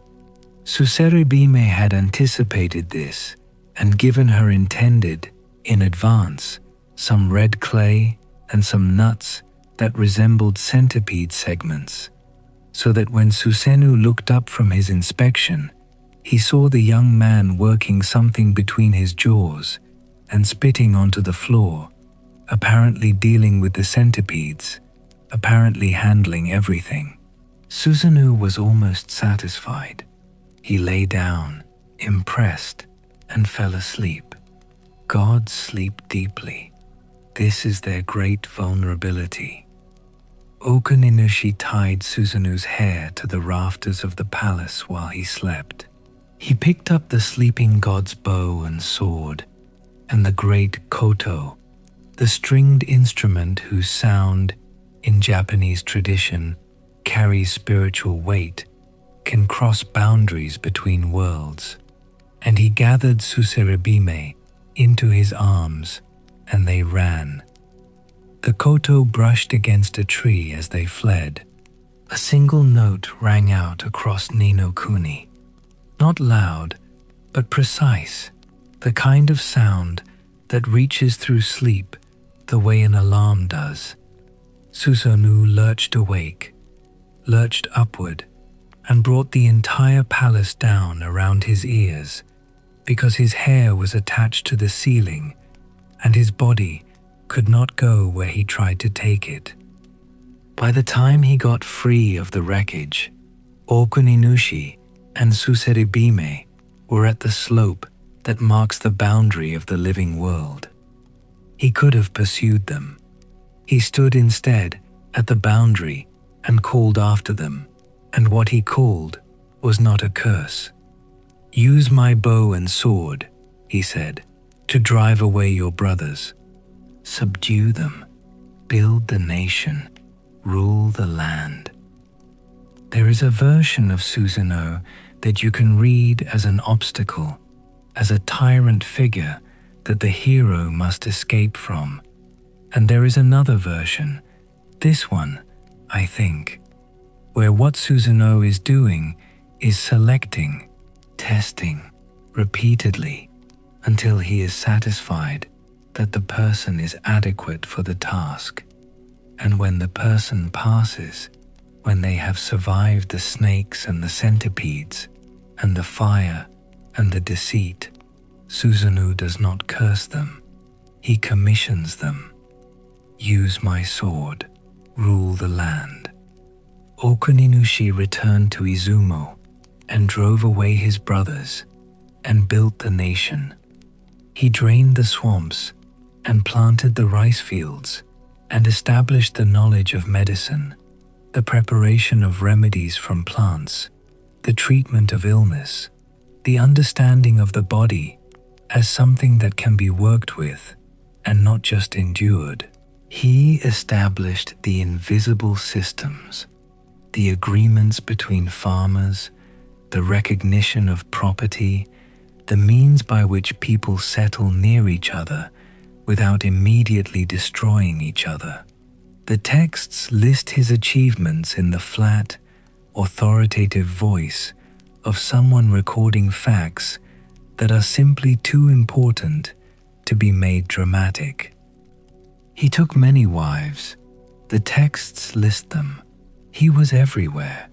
Speaker 1: Suseribime had anticipated this and given her intended, in advance, some red clay and some nuts that resembled centipede segments, so that when Susanoo looked up from his inspection, he saw the young man working something between his jaws and spitting onto the floor, apparently dealing with the centipedes. apparently handling everything. Susanoo was almost satisfied. He lay down, impressed, and fell asleep. Gods sleep deeply. This is their great vulnerability. Okuninushi tied Susanoo's hair to the rafters of the palace while he slept. He picked up the sleeping god's bow and sword, and the great koto, the stringed instrument whose sound, in Japanese tradition, carries spiritual weight, can cross boundaries between worlds. And he gathered Suseribime into his arms, and they ran. The koto brushed against a tree as they fled. A single note rang out across Ni no Kuni. Not loud, but precise, the kind of sound that reaches through sleep the way an alarm does. Susanoo lurched awake, lurched upward, and brought the entire palace down around his ears, because his hair was attached to the ceiling and his body could not go where he tried to take it. By the time he got free of the wreckage, Okuninushi and Suseribime were at the slope that marks the boundary of the living world. He could have pursued them. He stood instead at the boundary and called after them, and what he called was not a curse. "Use my bow and sword," he said, "to drive away your brothers. Subdue them, build the nation, rule the land." There is a version of Susanoo that you can read as an obstacle, as a tyrant figure that the hero must escape from. And there is another version, this one, I think, where what Susanoo is doing is selecting, testing, repeatedly, until he is satisfied that the person is adequate for the task. And when the person passes, when they have survived the snakes and the centipedes, and the fire and the deceit, Susanoo does not curse them. He commissions them. "Use my sword, rule the land." Okuninushi returned to Izumo and drove away his brothers and built the nation. He drained the swamps and planted the rice fields and established the knowledge of medicine, the preparation of remedies from plants, the treatment of illness, the understanding of the body as something that can be worked with and not just endured. He established the invisible systems, the agreements between farmers, the recognition of property, the means by which people settle near each other without immediately destroying each other. The texts list his achievements in the flat, authoritative voice of someone recording facts that are simply too important to be made dramatic. He took many wives. The texts list them. He was everywhere.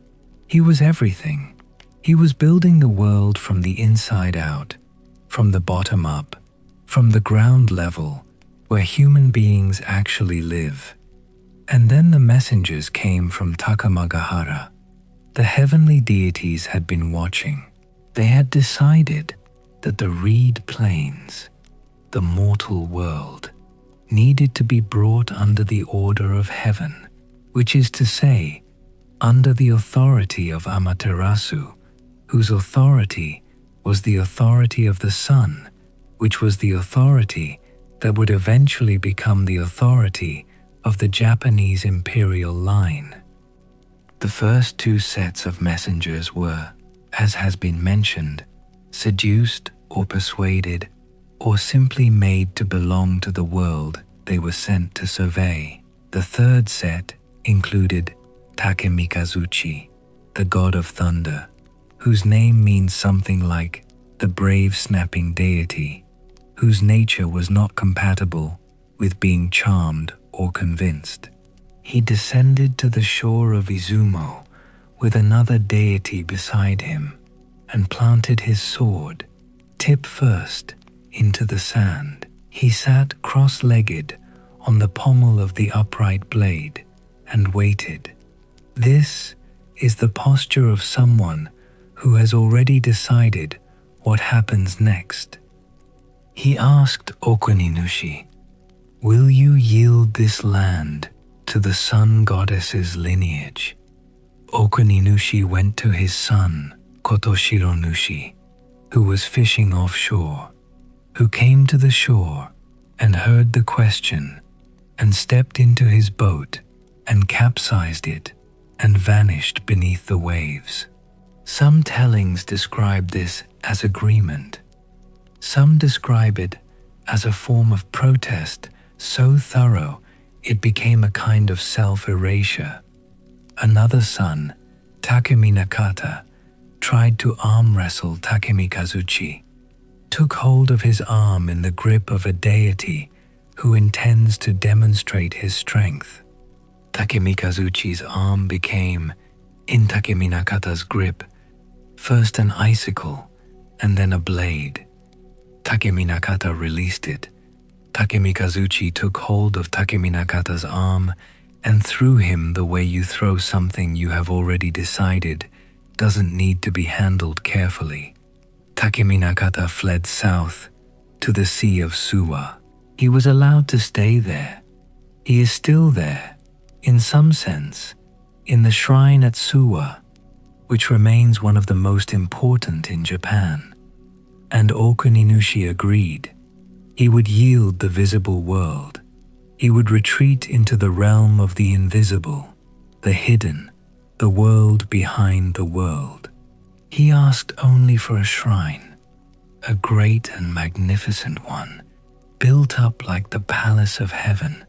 Speaker 1: He was everything. He was building the world from the inside out, from the bottom up, from the ground level, where human beings actually live. And then the messengers came from Takamagahara. The heavenly deities had been watching. They had decided that the reed plains, the mortal world, needed to be brought under the order of heaven, which is to say, under the authority of Amaterasu, whose authority was the authority of the sun, which was the authority that would eventually become the authority of the Japanese imperial line. The first two sets of messengers were, as has been mentioned, seduced or persuaded, or simply made to belong to the world they were sent to survey. The third set included Takemikazuchi, the god of thunder, whose name means something like the brave snapping deity, whose nature was not compatible with being charmed or convinced. He descended to the shore of Izumo with another deity beside him and planted his sword, tip first, into the sand. He sat cross-legged on the pommel of the upright blade and waited. This is the posture of someone who has already decided what happens next. He asked Okuninushi, "Will you yield this land to the sun goddess's lineage?" Okuninushi went to his son, Kotoshironushi, who was fishing offshore, who came to the shore and heard the question and stepped into his boat and capsized it and vanished beneath the waves. Some tellings describe this as agreement. Some describe it as a form of protest so thorough it became a kind of self-erasure. Another son, Takemi Nakata, tried to arm wrestle Takemikazuchi, took hold of his arm in the grip of a deity who intends to demonstrate his strength. Takemikazuchi's arm became, in Takemi Nakata's grip, first an icicle and then a blade. Takemi Nakata released it. Takemikazuchi took hold of Takemi Nakata's arm and threw him the way you throw something you have already decided doesn't need to be handled carefully. Takemi Nakata fled south to the Sea of Suwa. He was allowed to stay there. He is still there, in some sense, in the shrine at Suwa, which remains one of the most important in Japan. And Okuninushi agreed. He would yield the visible world. He would retreat into the realm of the invisible, the hidden, the world behind the world. He asked only for a shrine, a great and magnificent one, built up like the palace of heaven,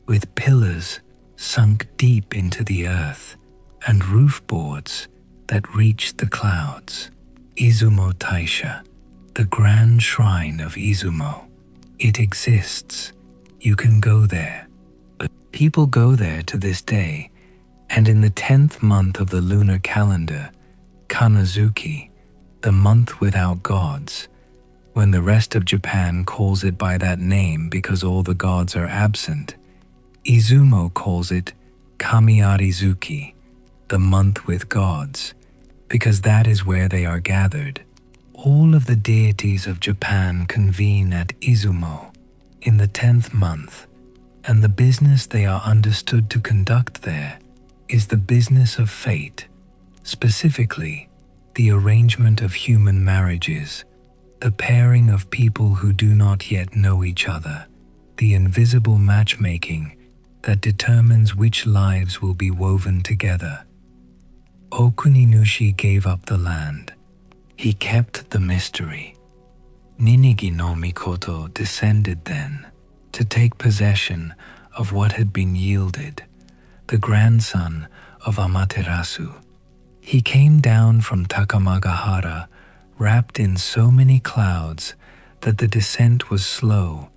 Speaker 1: with pillars sunk deep into the earth and roof boards that reached the clouds. Izumo Taisha, the grand shrine of Izumo. It exists. You can go there. But people go there to this day, and in the 10th month of the lunar calendar, Kanazuki, the month without gods, when the rest of Japan calls it by that name because all the gods are absent, Izumo calls it Kamiarizuki, the month with gods, because that is where they are gathered. All of the deities of Japan convene at Izumo in the 10th month, and the business they are understood to conduct there is the business of fate, specifically the arrangement of human marriages, the pairing of people who do not yet know each other, the invisible matchmaking that determines which lives will be woven together. Okuninushi gave up the land. He kept the mystery. Ninigi no Mikoto descended then to take possession of what had been yielded, the grandson of Amaterasu. He came down from Takamagahara wrapped in so many clouds that the descent was slow,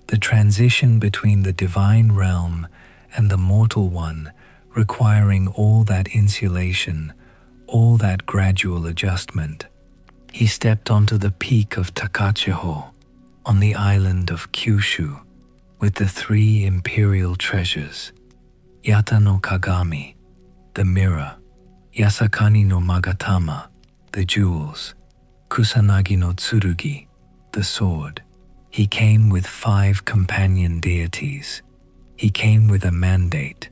Speaker 1: the transition between the divine realm and the mortal one requiring all that insulation, all that gradual adjustment. He stepped onto the peak of Takachiho, on the island of Kyushu, with the 3 imperial treasures, Yata no Kagami, the mirror, Yasakani no Magatama, the jewels, Kusanagi no Tsurugi, the sword. He came with 5 companion deities. He came with a mandate.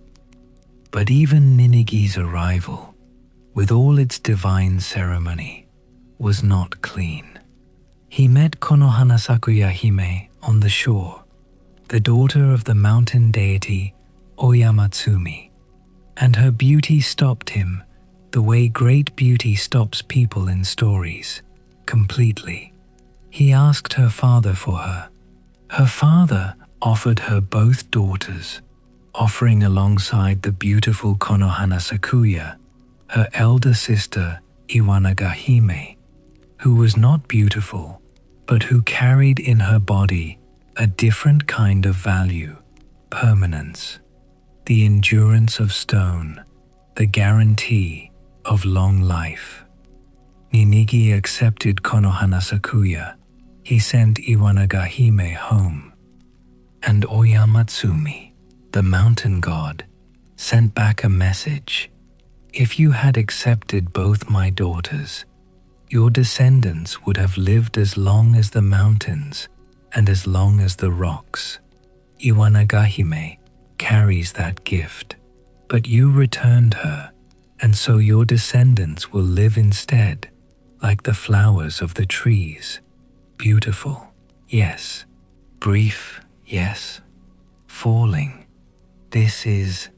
Speaker 1: But even Ninigi's arrival, with all its divine ceremony, was not clean. He met Konohana Sakuya Hime on the shore, the daughter of the mountain deity Oyamatsumi, and her beauty stopped him the way great beauty stops people in stories, completely. He asked her father for her. Her father offered her both daughters, offering alongside the beautiful Konohana Sakuya, her elder sister Iwanaga Hime, who was not beautiful, but who carried in her body a different kind of value, permanence, the endurance of stone, the guarantee of long life. Ninigi accepted Konohana Sakuya. He sent Iwanaga Hime home. And Oyamatsumi, the mountain god, sent back a message. If you had accepted both my daughters, your descendants would have lived as long as the mountains and as long as the rocks. Iwanagahime carries that gift. But you returned her, and so your descendants will live instead, like the flowers of the trees. Beautiful, yes. Brief, yes. Falling. This is,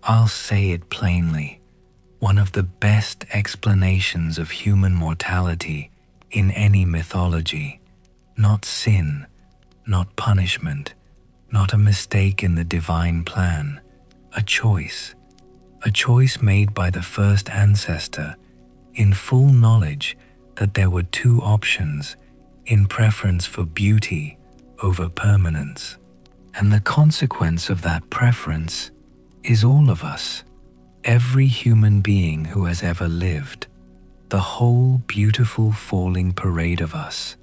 Speaker 1: I'll say it plainly, one of the best explanations of human mortality in any mythology. Not sin, not punishment, not a mistake in the divine plan. A choice made by the first ancestor in full knowledge that there were two options in preference for beauty over permanence. And the consequence of that preference is all of us, every human being who has ever lived, the whole beautiful falling parade of us,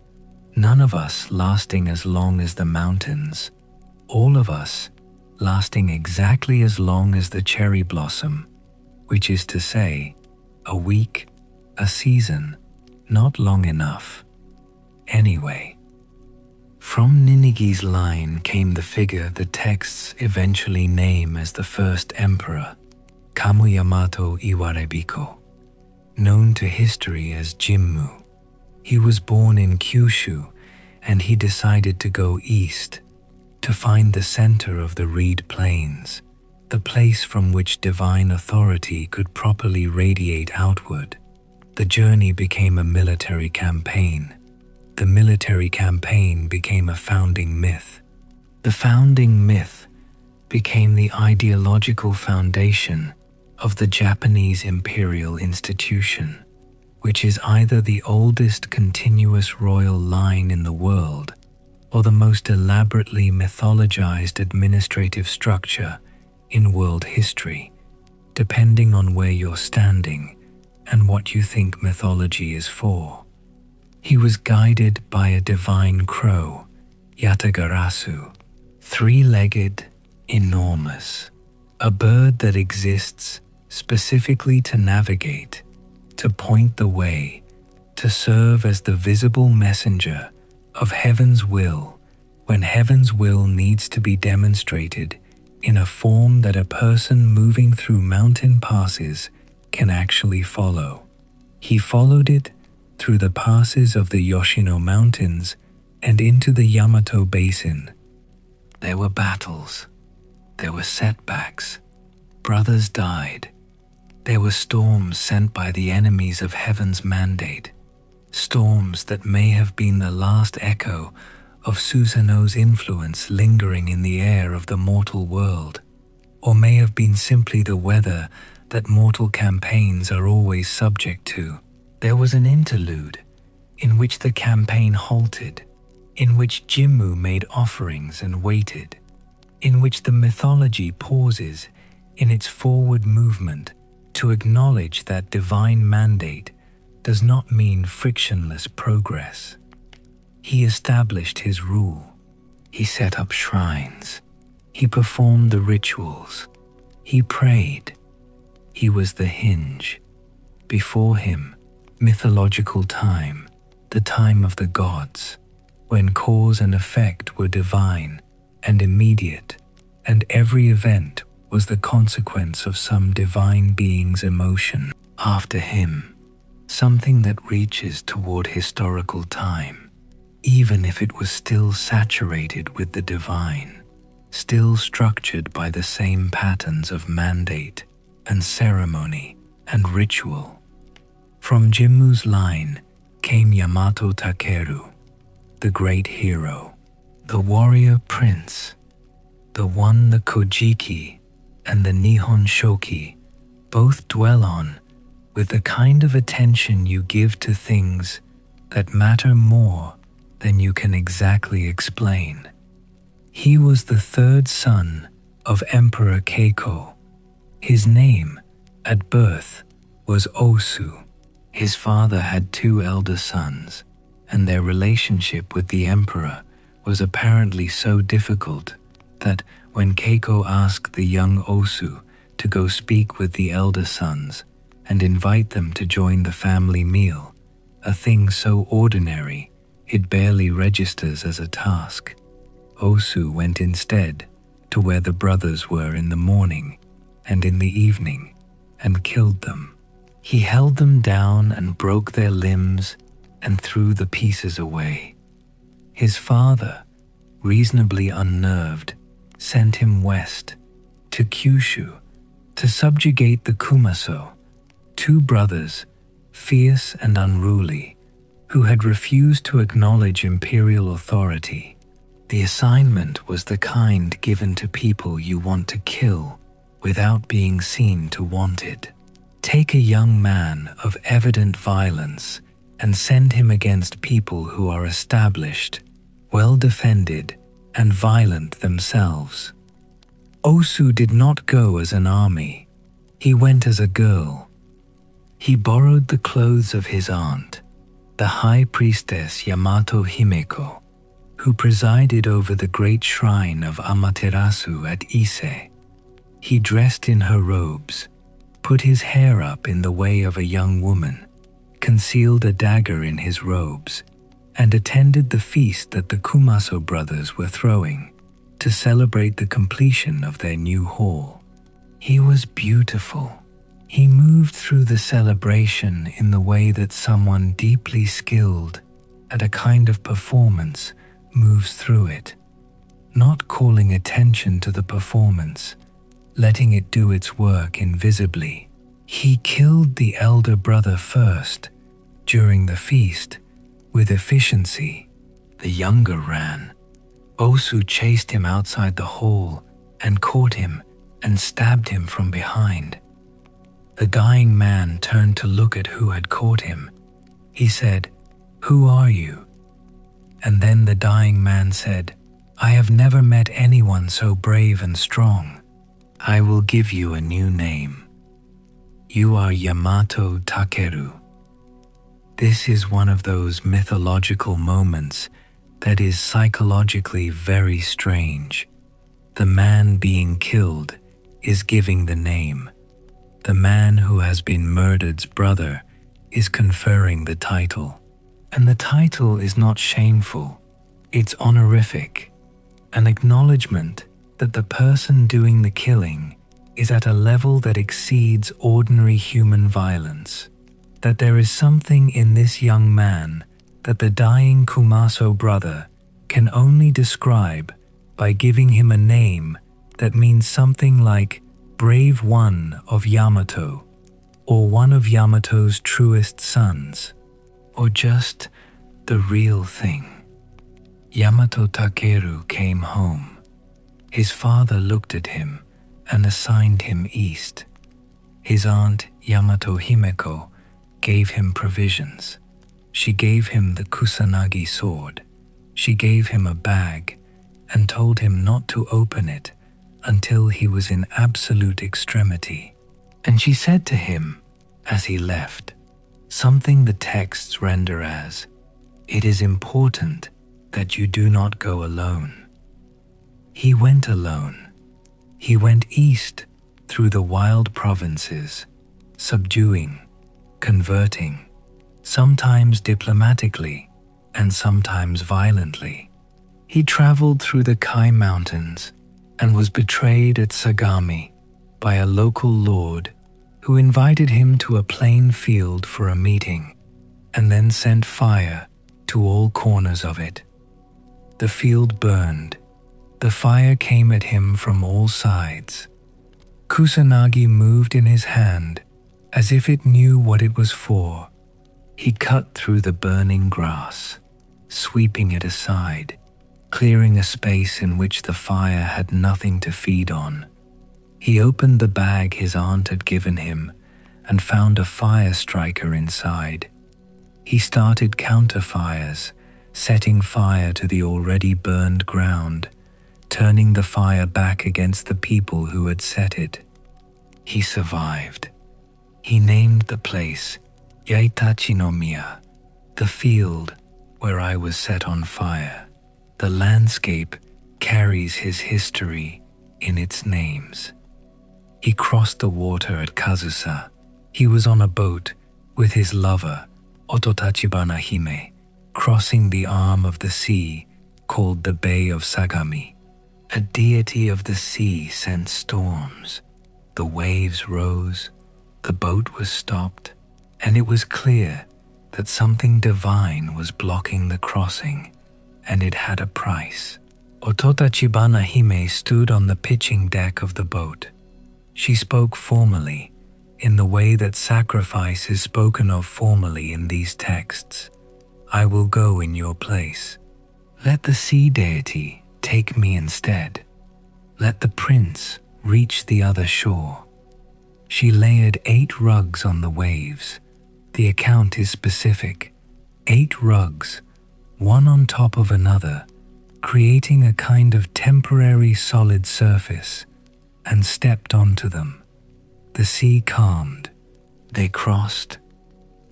Speaker 1: none of us lasting as long as the mountains, all of us lasting exactly as long as the cherry blossom, which is to say, a week, a season, not long enough. Anyway, from Ninigi's line came the figure the texts eventually name as the first emperor, Kamuyamato Iwarebiko, known to history as Jimmu. He was born in Kyushu, and he decided to go east to find the center of the Reed Plains, the place from which divine authority could properly radiate outward. The journey became a military campaign. The military campaign became a founding myth. The founding myth became the ideological foundation of the Japanese imperial institution, which is either the oldest continuous royal line in the world or the most elaborately mythologized administrative structure in world history, depending on where you're standing and what you think mythology is for. He was guided by a divine crow, Yatagarasu, three-legged, enormous, a bird that exists specifically to navigate, to point the way, to serve as the visible messenger of heaven's will when heaven's will needs to be demonstrated in a form that a person moving through mountain passes can actually follow. He followed it through the passes of the Yoshino Mountains and into the Yamato Basin. There were battles. There were setbacks. Brothers died. There were storms sent by the enemies of heaven's mandate. Storms that may have been the last echo of Susanoo's influence lingering in the air of the mortal world, or may have been simply the weather that mortal campaigns are always subject to. There was an interlude in which the campaign halted, in which Jimmu made offerings and waited, in which the mythology pauses in its forward movement to acknowledge that divine mandate does not mean frictionless progress. He established his rule. He set up shrines. He performed the rituals. He prayed. He was the hinge. Before him, mythological time, the time of the gods, when cause and effect were divine and immediate, and every event was the consequence of some divine being's emotion. After him, something that reaches toward historical time, even if it was still saturated with the divine, still structured by the same patterns of mandate and ceremony and ritual. From Jimmu's line came Yamato Takeru, the great hero, the warrior prince, the one the Kojiki and the Nihon Shoki both dwell on with the kind of attention you give to things that matter more than you can exactly explain. He was the third son of Emperor Keiko. His name, at birth, was Osu. His father had two elder sons, and their relationship with the emperor was apparently so difficult that when Keiko asked the young Osu to go speak with the elder sons and invite them to join the family meal, a thing so ordinary it barely registers as a task. Osu went instead to where the brothers were in the morning and in the evening and killed them. He held them down and broke their limbs and threw the pieces away. His father, reasonably unnerved, sent him west to Kyushu to subjugate the Kumaso, two brothers, fierce and unruly, who had refused to acknowledge imperial authority. The assignment was the kind given to people you want to kill without being seen to want it. Take a young man of evident violence and send him against people who are established, well defended, and violent themselves. Osu did not go as an army. He went as a girl. He borrowed the clothes of his aunt, the high priestess Yamato Himeko, who presided over the great shrine of Amaterasu at Ise. He dressed in her robes, put his hair up in the way of a young woman, concealed a dagger in his robes, and attended the feast that the Kumaso brothers were throwing to celebrate the completion of their new hall. He was beautiful. He moved through the celebration in the way that someone deeply skilled at a kind of performance moves through it, not calling attention to the performance, letting it do its work invisibly. He killed the elder brother first, during the feast, with efficiency. The younger ran. Osu chased him outside the hall and caught him and stabbed him from behind. The dying man turned to look at who had caught him. He said, "Who are you?" And then the dying man said, "I have never met anyone so brave and strong. I will give you a new name. You are Yamato Takeru." This is one of those mythological moments that is psychologically very strange. The man being killed is giving the name. The man who has been murdered's brother is conferring the title. And the title is not shameful, it's honorific, an acknowledgement that the person doing the killing is at a level that exceeds ordinary human violence, that there is something in this young man that the dying Kumaso brother can only describe by giving him a name that means something like Brave One of Yamato, or one of Yamato's truest sons, or just the real thing. Yamato Takeru came home. His father looked at him and assigned him east. His aunt Yamato Himeko gave him provisions. She gave him the kusanagi sword. She gave him a bag and told him not to open it until he was in absolute extremity. And she said to him, as he left, something the texts render as, "It is important that you do not go alone." He went alone. He went east through the wild provinces, subduing, converting, sometimes diplomatically and sometimes violently. He traveled through the Kai Mountains and was betrayed at Sagami by a local lord who invited him to a plain field for a meeting and then sent fire to all corners of it. The field burned. The fire came at him from all sides. Kusanagi moved in his hand as if it knew what it was for. He cut through the burning grass, sweeping it aside, clearing a space in which the fire had nothing to feed on. He opened the bag his aunt had given him and found a fire striker inside. He started counterfires, setting fire to the already burned ground, turning the fire back against the people who had set it. He survived. He named the place Yaitachinomiya, the field where I was set on fire. The landscape carries his history in its names. He crossed the water at Kazusa. He was on a boat with his lover, Ototachibana Hime, crossing the arm of the sea called the Bay of Sagami. A deity of the sea sent storms. The waves rose, the boat was stopped, and it was clear that something divine was blocking the crossing, and it had a price. Ototachibana Hime stood on the pitching deck of the boat. She spoke formally, in the way that sacrifice is spoken of formally in these texts. I will go in your place. Let the sea deity take me instead. Let the prince reach the other shore. She layered 8 rugs on the waves. The account is specific. 8 rugs, one on top of another, creating a kind of temporary solid surface, and stepped onto them. The sea calmed. They crossed.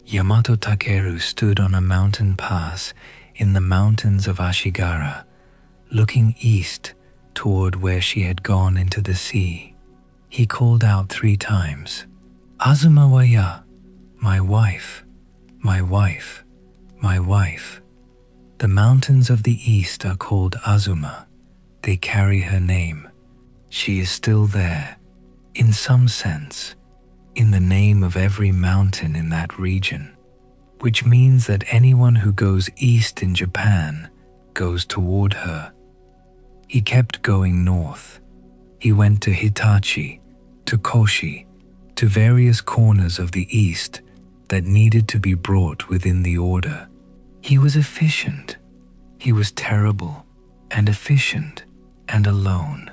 Speaker 1: Yamato Takeru stood on a mountain pass in the mountains of Ashigara, looking east toward where she had gone into the sea. He called out 3 times, "Azuma wa ya, my wife, my wife, my wife." The mountains of the east are called Azuma. They carry her name. She is still there, in some sense, in the name of every mountain in that region, which means that anyone who goes east in Japan goes toward her. He kept going north. He went to Hitachi, to Koshi, to various corners of the east that needed to be brought within the order. He was efficient. He was terrible and efficient and alone.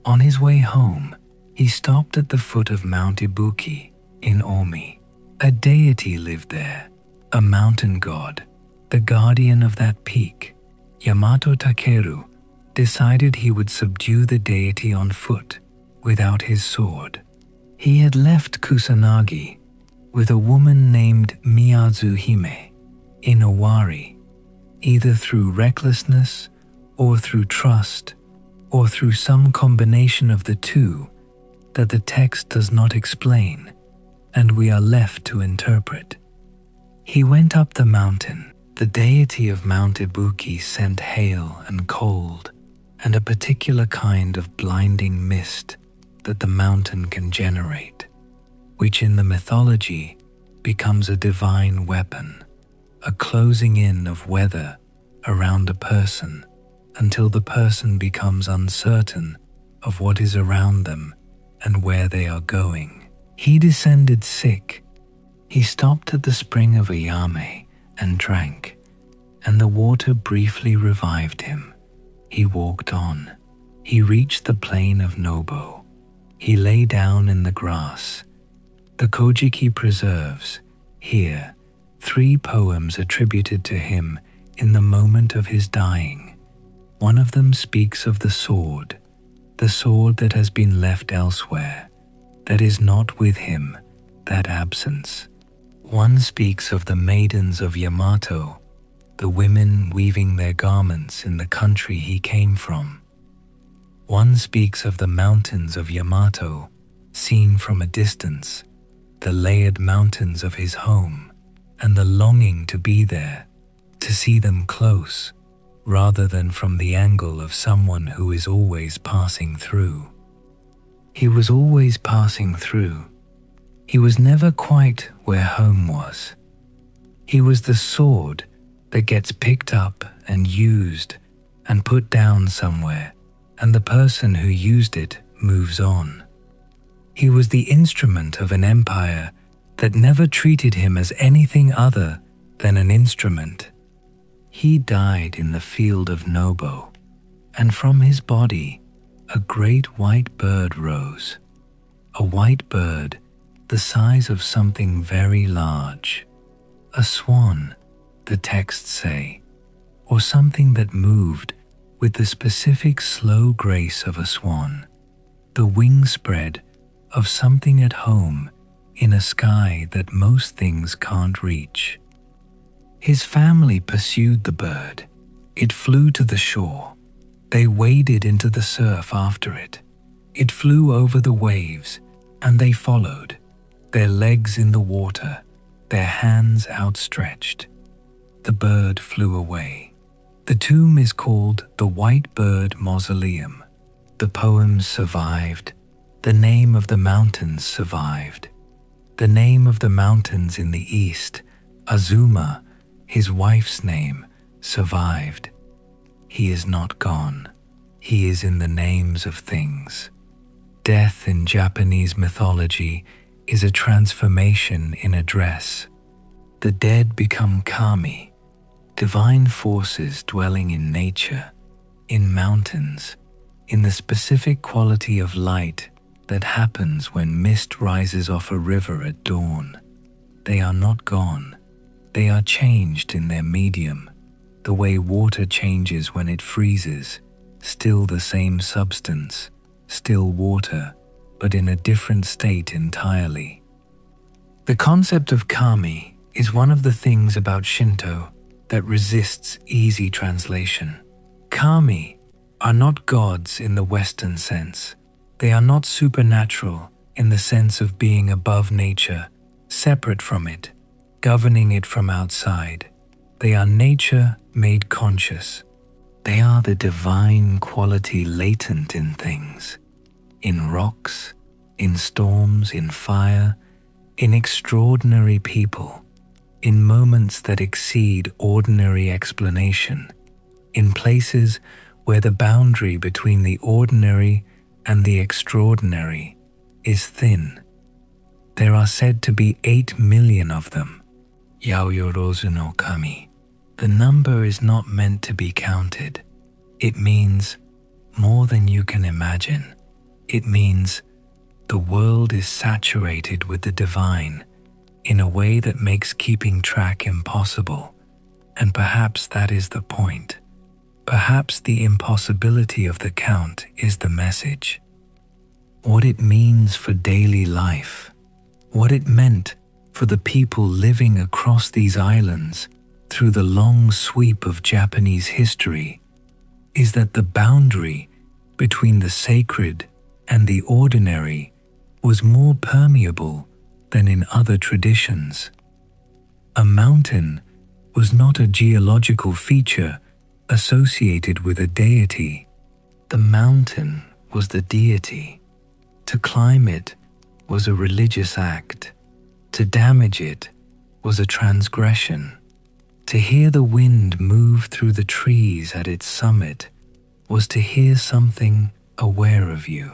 Speaker 1: On his way home, he stopped at the foot of Mount Ibuki in Omi. A deity lived there, a mountain god, the guardian of that peak. Yamato Takeru decided he would subdue the deity on foot, without his sword. He had left Kusanagi with a woman named Miyazu Hime in Owari, either through recklessness or through trust or through some combination of the two that the text does not explain and we are left to interpret. He went up the mountain. The deity of Mount Ibuki sent hail and cold and a particular kind of blinding mist that the mountain can generate, which in the mythology becomes a divine weapon, a closing in of weather around a person until the person becomes uncertain of what is around them and where they are going. He descended sick. He stopped at the spring of Ayame and drank, and the water briefly revived him. He walked on. He reached the plain of Nobo. He lay down in the grass. The Kojiki preserves, here, 3 poems attributed to him in the moment of his dying. One of them speaks of the sword that has been left elsewhere, that is not with him, that absence. One speaks of the maidens of Yamato, the women weaving their garments in the country he came from. One speaks of the mountains of Yamato, seen from a distance, the layered mountains of his home, and the longing to be there, to see them close, rather than from the angle of someone who is always passing through. He was always passing through. He was never quite where home was. He was the sword that gets picked up and used and put down somewhere, and the person who used it moves on. He was the instrument of an empire that never treated him as anything other than an instrument. He died in the field of Nobo, and from his body a great white bird rose, a white bird the size of something very large, a swan, the texts say, or something that moved with the specific slow grace of a swan, the wing spread of something at home in a sky that most things can't reach. His family pursued the bird. It flew to the shore. They waded into the surf after it. It flew over the waves, and they followed, their legs in the water, their hands outstretched. The bird flew away. The tomb is called the White Bird Mausoleum. The poems survived. The name of the mountains survived. The name of the mountains in the east, Azuma, his wife's name, survived. He is not gone. He is in the names of things. Death in Japanese mythology is a transformation in a dress. The dead become kami, divine forces dwelling in nature, in mountains, in the specific quality of light that happens when mist rises off a river at dawn. They are not gone. They are changed in their medium, the way water changes when it freezes, still the same substance, still water, but in a different state entirely. The concept of kami is one of the things about Shinto that resists easy translation. Kami are not gods in the Western sense. They are not supernatural in the sense of being above nature, separate from it, governing it from outside. They are nature made conscious. They are the divine quality latent in things, in rocks, in storms, in fire, in extraordinary people, in moments that exceed ordinary explanation, in places where the boundary between the ordinary and the extraordinary is thin. There are said to be 8 million of them. Yaoyorozu no Kami. The number is not meant to be counted. It means more than you can imagine. It means the world is saturated with the divine in a way that makes keeping track impossible. And perhaps that is the point. Perhaps the impossibility of the count is the message. What it means for daily life, what it meant for the people living across these islands through the long sweep of Japanese history, is that the boundary between the sacred and the ordinary was more permeable than in other traditions. A mountain was not a geological feature associated with a deity. The mountain was the deity. To climb it was a religious act. To damage it was a transgression. To hear the wind move through the trees at its summit was to hear something aware of you.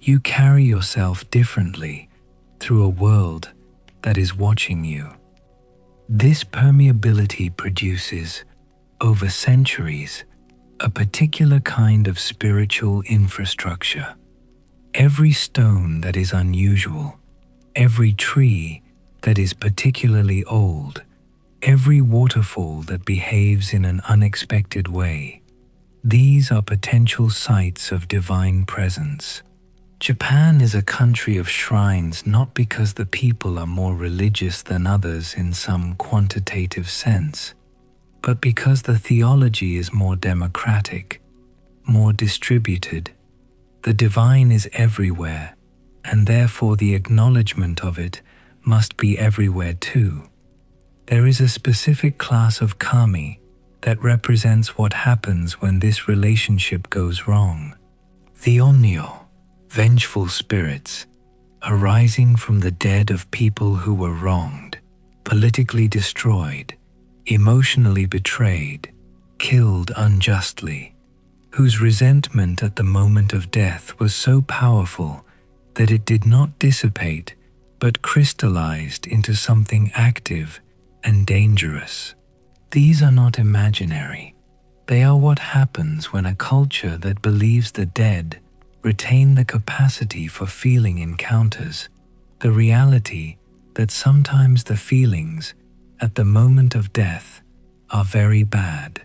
Speaker 1: You carry yourself differently through a world that is watching you. This permeability produces, over centuries, a particular kind of spiritual infrastructure. Every stone that is unusual, every tree that is particularly old, every waterfall that behaves in an unexpected way, these are potential sites of divine presence. Japan is a country of shrines not because the people are more religious than others in some quantitative sense, but because the theology is more democratic, more distributed. The divine is everywhere, and therefore the acknowledgement of it must be everywhere too. There is a specific class of kami that represents what happens when this relationship goes wrong. The onyo, vengeful spirits, arising from the dead of people who were wronged, politically destroyed, emotionally betrayed, killed unjustly, whose resentment at the moment of death was so powerful that it did not dissipate but crystallized into something active and dangerous. These are not imaginary. They are what happens when a culture that believes the dead retain the capacity for feeling encounters, the reality that sometimes the feelings at the moment of death are very bad.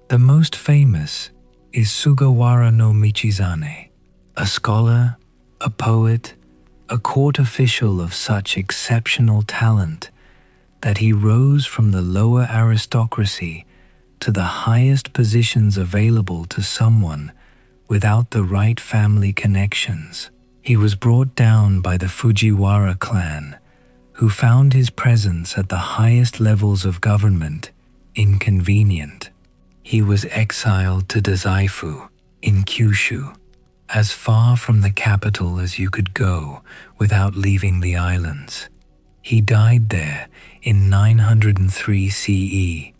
Speaker 1: The most famous is Sugawara no Michizane, a scholar, a poet, a court official of such exceptional talent that he rose from the lower aristocracy to the highest positions available to someone without the right family connections. He was brought down by the Fujiwara clan, who found his presence at the highest levels of government inconvenient. He was exiled to Dazaifu in Kyushu, as far from the capital as you could go without leaving the islands. He died there in 903 CE,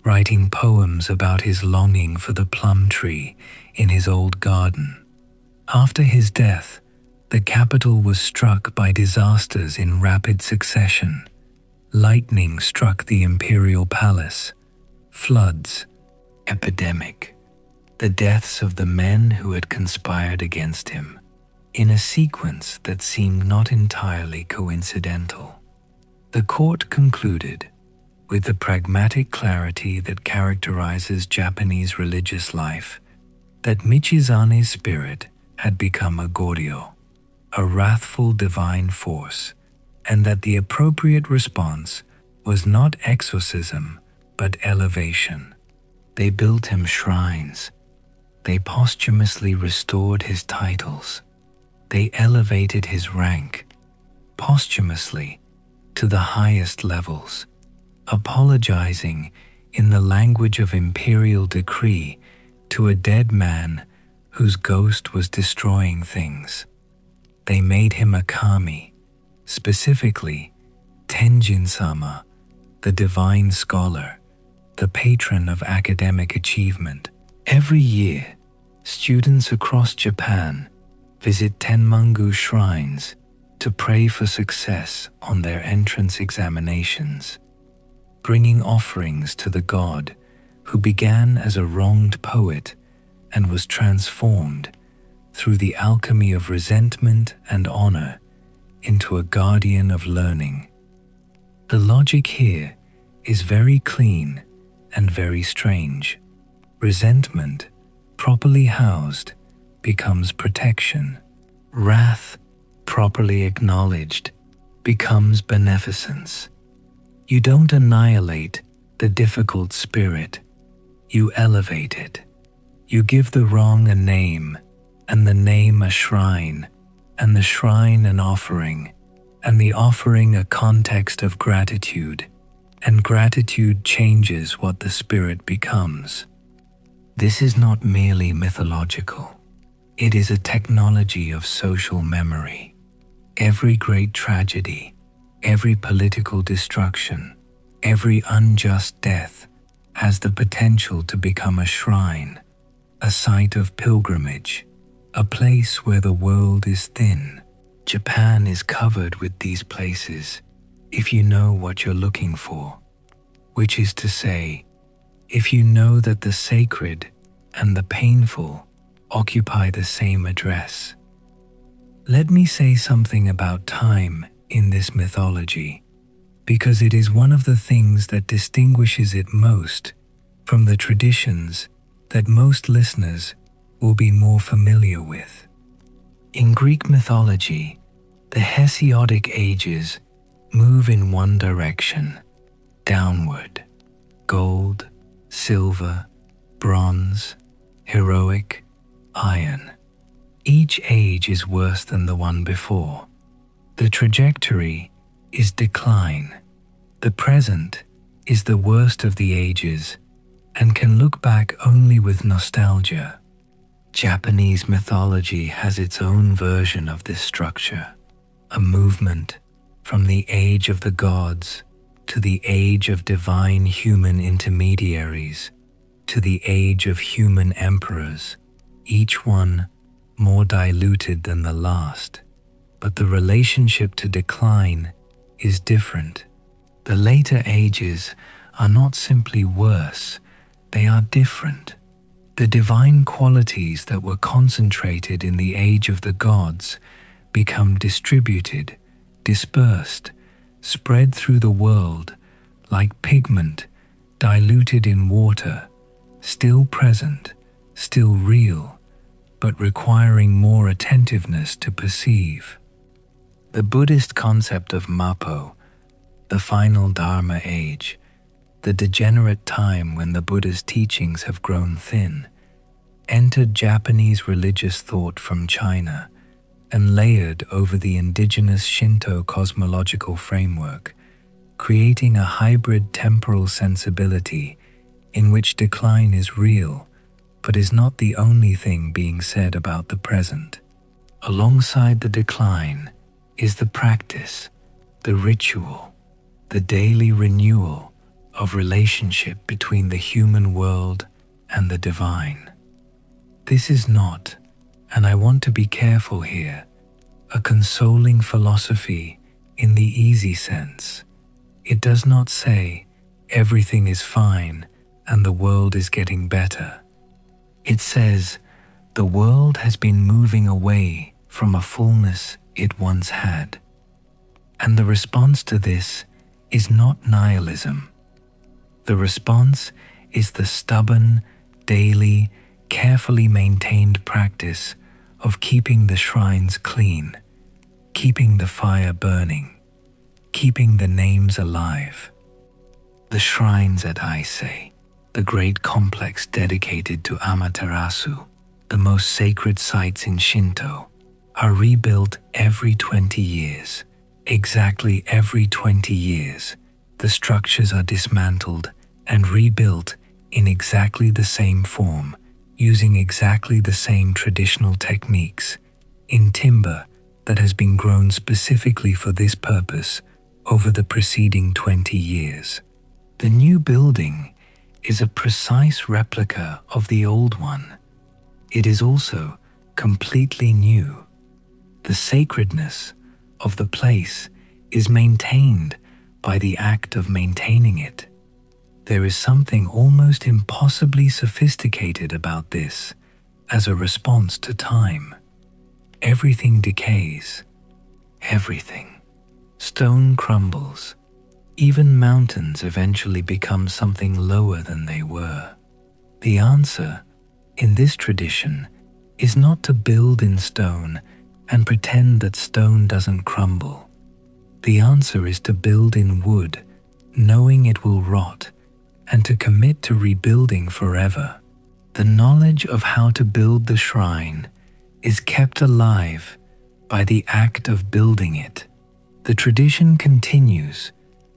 Speaker 1: writing poems about his longing for the plum tree in his old garden. After his death, the capital was struck by disasters in rapid succession. Lightning struck the imperial palace, floods, epidemic, the deaths of the men who had conspired against him, in a sequence that seemed not entirely coincidental. The court concluded, with the pragmatic clarity that characterizes Japanese religious life, that Michizane's spirit had become a Goryo, a wrathful divine force, and that the appropriate response was not exorcism but elevation. They built him shrines. They posthumously restored his titles. They elevated his rank, posthumously, to the highest levels, apologizing in the language of imperial decree to a dead man whose ghost was destroying things. They made him a kami, specifically Tenjin-sama, the divine scholar, the patron of academic achievement. Every year, students across Japan visit Tenmangu shrines to pray for success on their entrance examinations, bringing offerings to the god who began as a wronged poet and was transformed through the alchemy of resentment and honor into a guardian of learning. The logic here is very clean and very strange. Resentment, properly housed, becomes protection. Wrath, properly acknowledged, becomes beneficence. You don't annihilate the difficult spirit, you elevate it. You give the wrong a name, and the name a shrine, and the shrine an offering, and the offering a context of gratitude, and gratitude changes what the spirit becomes. This is not merely mythological. It is a technology of social memory. Every great tragedy, every political destruction, every unjust death has the potential to become a shrine, a site of pilgrimage, a place where the world is thin. Japan is covered with these places if you know what you're looking for, which is to say, if you know that the sacred and the painful occupy the same address. Let me say something about time in this mythology, because it is one of the things that distinguishes it most from the traditions that most listeners will be more familiar with. In Greek mythology, the Hesiodic ages move in one direction, downward. Gold, silver, bronze, heroic, iron. Each age is worse than the one before. The trajectory is decline. The present is the worst of the ages and can look back only with nostalgia. Japanese mythology has its own version of this structure, a movement from the age of the gods to the age of divine human intermediaries, to the age of human emperors, each one more diluted than the last. But the relationship to decline is different. The later ages are not simply worse, they are different. The divine qualities that were concentrated in the age of the gods become distributed, dispersed, spread through the world like pigment diluted in water, still present, still real, but requiring more attentiveness to perceive. The Buddhist concept of Mappo, the final Dharma age, the degenerate time when the Buddha's teachings have grown thin, entered Japanese religious thought from China and layered over the indigenous Shinto cosmological framework, creating a hybrid temporal sensibility in which decline is real, but is not the only thing being said about the present. Alongside the decline is the practice, the ritual, the daily renewal of relationship between the human world and the divine. This is not, and I want to be careful here, a consoling philosophy in the easy sense. It does not say everything is fine and the world is getting better. It says the world has been moving away from a fullness it once had. And the response to this is not nihilism. The response is the stubborn, daily, carefully maintained practice of keeping the shrines clean, keeping the fire burning, keeping the names alive. The shrines at Ieyasu, the great complex dedicated to Amaterasu, the most sacred sites in Shinto, are rebuilt every 20 years. Exactly every 20 years, the structures are dismantled and rebuilt in exactly the same form, using exactly the same traditional techniques, in timber that has been grown specifically for this purpose over the preceding 20 years. The new building is a precise replica of the old one. It is also completely new. The sacredness of the place is maintained by the act of maintaining it. There is something almost impossibly sophisticated about this as a response to time. Everything decays. Everything. Stone crumbles. Even mountains eventually become something lower than they were. The answer, in this tradition, is not to build in stone and pretend that stone doesn't crumble. The answer is to build in wood, knowing it will rot, and to commit to rebuilding forever. The knowledge of how to build the shrine is kept alive by the act of building it. The tradition continues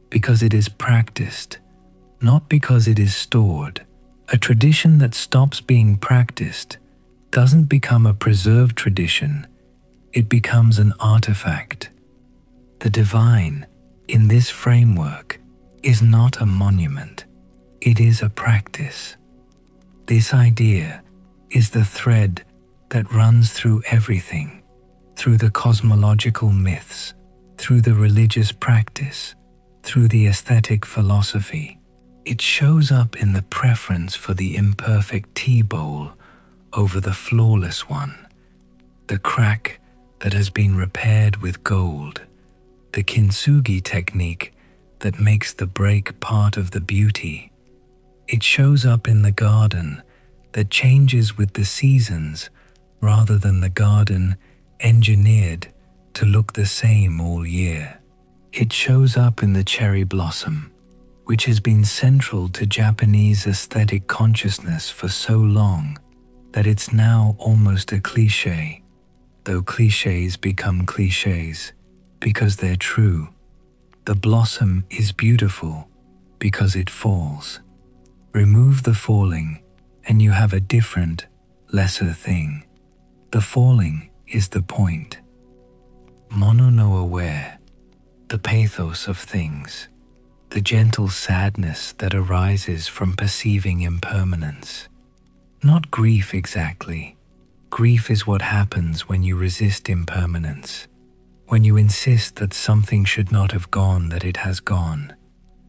Speaker 1: because it is practiced, not because it is stored. A tradition that stops being practiced doesn't become a preserved tradition, it becomes an artifact. The divine, in this framework, is not a monument, it is a practice. This idea is the thread that runs through everything, through the cosmological myths, through the religious practice, through the aesthetic philosophy. It shows up in the preference for the imperfect tea bowl over the flawless one, the crack that has been repaired with gold, the kintsugi technique that makes the break part of the beauty. It shows up in the garden that changes with the seasons rather than the garden engineered to look the same all year. It shows up in the cherry blossom, which has been central to Japanese aesthetic consciousness for so long that it's now almost a cliché, though clichés become clichés because they're true. The blossom is beautiful because it falls. Remove the falling and you have a different, lesser thing. The falling is the point. Mono no aware, the pathos of things, the gentle sadness that arises from perceiving impermanence. Not grief exactly. Grief is what happens when you resist impermanence, when you insist that something should not have gone that it has gone.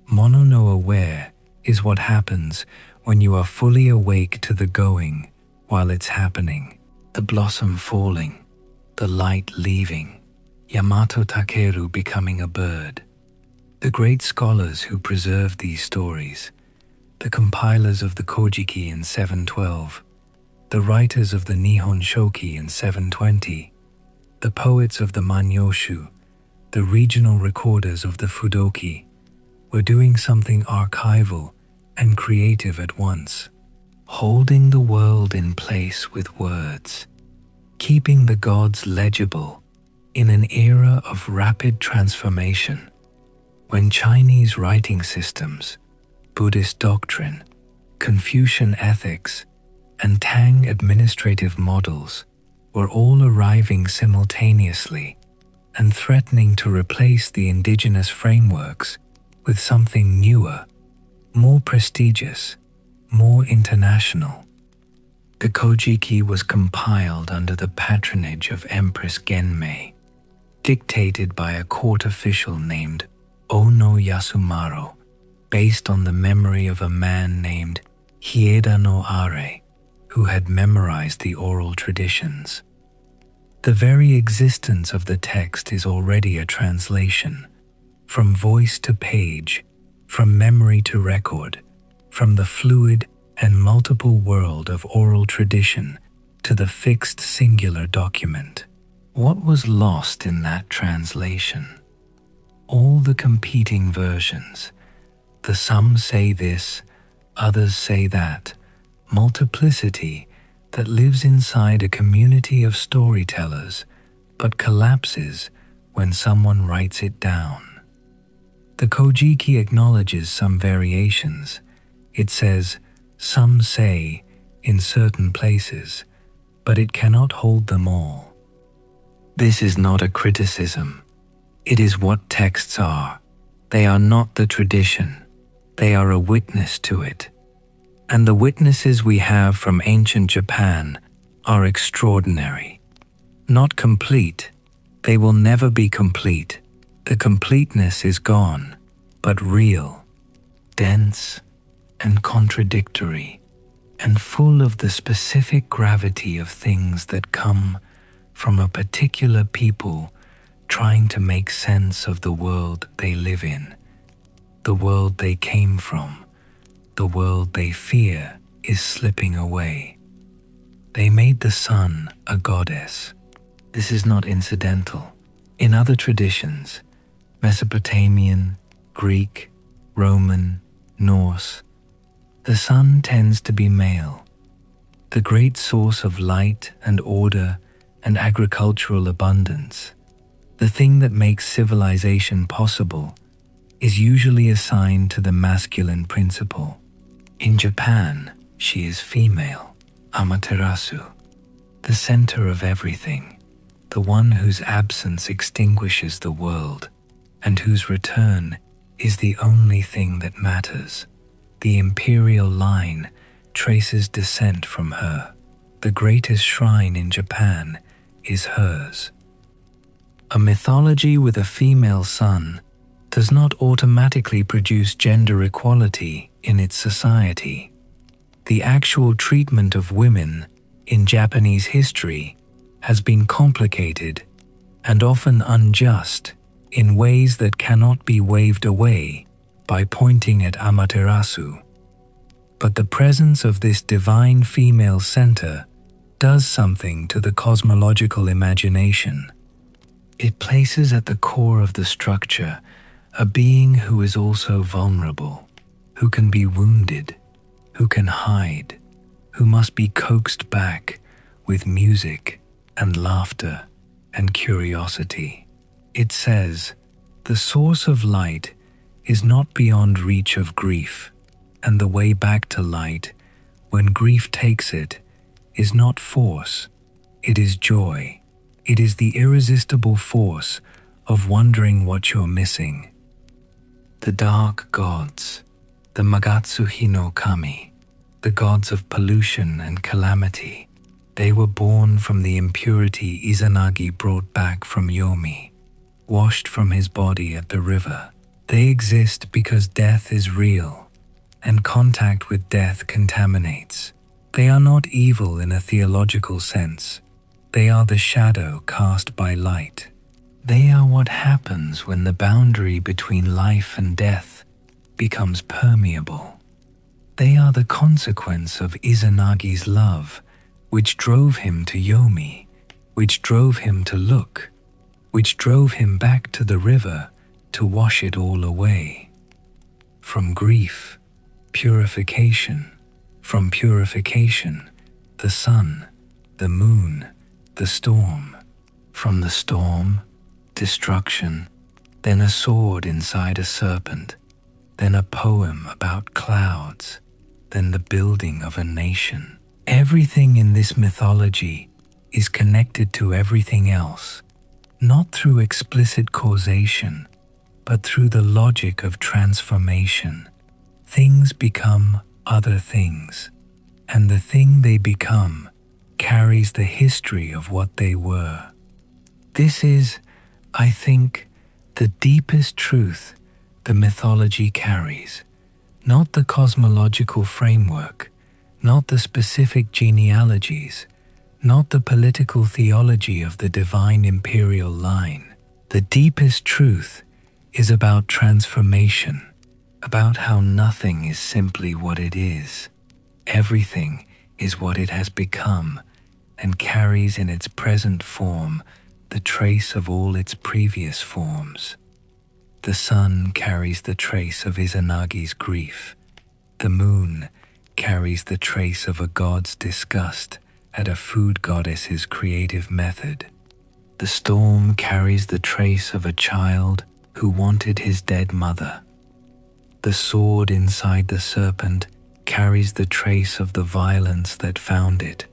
Speaker 1: Mono no aware is what happens when you are fully awake to the going while it's happening. The blossom falling, the light leaving, Yamato Takeru becoming a bird. The great scholars who preserved these stories, the compilers of the Kojiki in 712, the writers of the Nihon Shoki in 720, the poets of the Manyoshu, the regional recorders of the Fudoki, were doing something archival and creative at once. holding the world in place with words, keeping the gods legible in an era of rapid transformation, when Chinese writing systems, Buddhist doctrine, Confucian ethics, and Tang administrative models were all arriving simultaneously and threatening to replace the indigenous frameworks with something newer, more prestigious, more international. The Kojiki was compiled under the patronage of Empress Genmei, dictated by a court official named Ono Yasumaro, based on the memory of a man named Hieda no Are, who had memorized the oral traditions. The very existence of the text is already a translation, from voice to page, from memory to record, from the fluid and multiple world of oral tradition to the fixed singular document. What was lost in that translation? All the competing versions, the some say this, others say that, multiplicity that lives inside a community of storytellers but collapses when someone writes it down. The Kojiki acknowledges some variations. It says, some say, in certain places, but it cannot hold them all. This is not a criticism. It is what texts are. They are not the tradition. They are a witness to it. And the witnesses we have from ancient Japan are extraordinary. Not complete. They will never be complete. The completeness is gone, but real, dense, and contradictory, and full of the specific gravity of things that come from a particular people trying to make sense of the world they live in, the world they came from, the world they fear is slipping away. They made the sun a goddess. This is not incidental. In other traditions, Mesopotamian, Greek, Roman, Norse, the sun tends to be male, the great source of light and order and agricultural abundance. The thing that makes civilization possible is usually assigned to the masculine principle. In Japan, she is female, Amaterasu, the center of everything, the one whose absence extinguishes the world, and whose return is the only thing that matters. The imperial line traces descent from her. The greatest shrine in Japan is hers. A mythology with a female sun does not automatically produce gender equality in its society. The actual treatment of women in Japanese history has been complicated and often unjust in ways that cannot be waved away by pointing at Amaterasu. But the presence of this divine female center does something to the cosmological imagination. It places at the core of the structure a being who is also vulnerable, who can be wounded, who can hide, who must be coaxed back with music and laughter and curiosity. It says, the source of light is not beyond reach of grief, and the way back to light, when grief takes it, is not force, it is joy. It is the irresistible force of wondering what you're missing. The dark gods, the Magatsuhi no Kami, the gods of pollution and calamity, they were born from the impurity Izanagi brought back from Yomi, washed from his body at the river. They exist because death is real, and contact with death contaminates. They are not evil in a theological sense. They are the shadow cast by light. They are what happens when the boundary between life and death becomes permeable. They are the consequence of Izanagi's love, which drove him to Yomi, which drove him to look, which drove him back to the river to wash it all away. From grief, purification, from purification, the sun, the moon, the storm. From the storm, destruction, then a sword inside a serpent, then a poem about clouds, then the building of a nation. Everything in this mythology is connected to everything else, not through explicit causation, but through the logic of transformation. Things become other things, and the thing they become carries the history of what they were. This is, I think, the deepest truth the mythology carries, not the cosmological framework, not the specific genealogies, not the political theology of the divine imperial line. The deepest truth is about transformation, about how nothing is simply what it is. Everything is what it has become and carries in its present form the trace of all its previous forms. The sun carries the trace of Izanagi's grief. The moon carries the trace of a god's disgust at a food goddess's creative method. The storm carries the trace of a child who wanted his dead mother. The sword inside the serpent carries the trace of the violence that found it.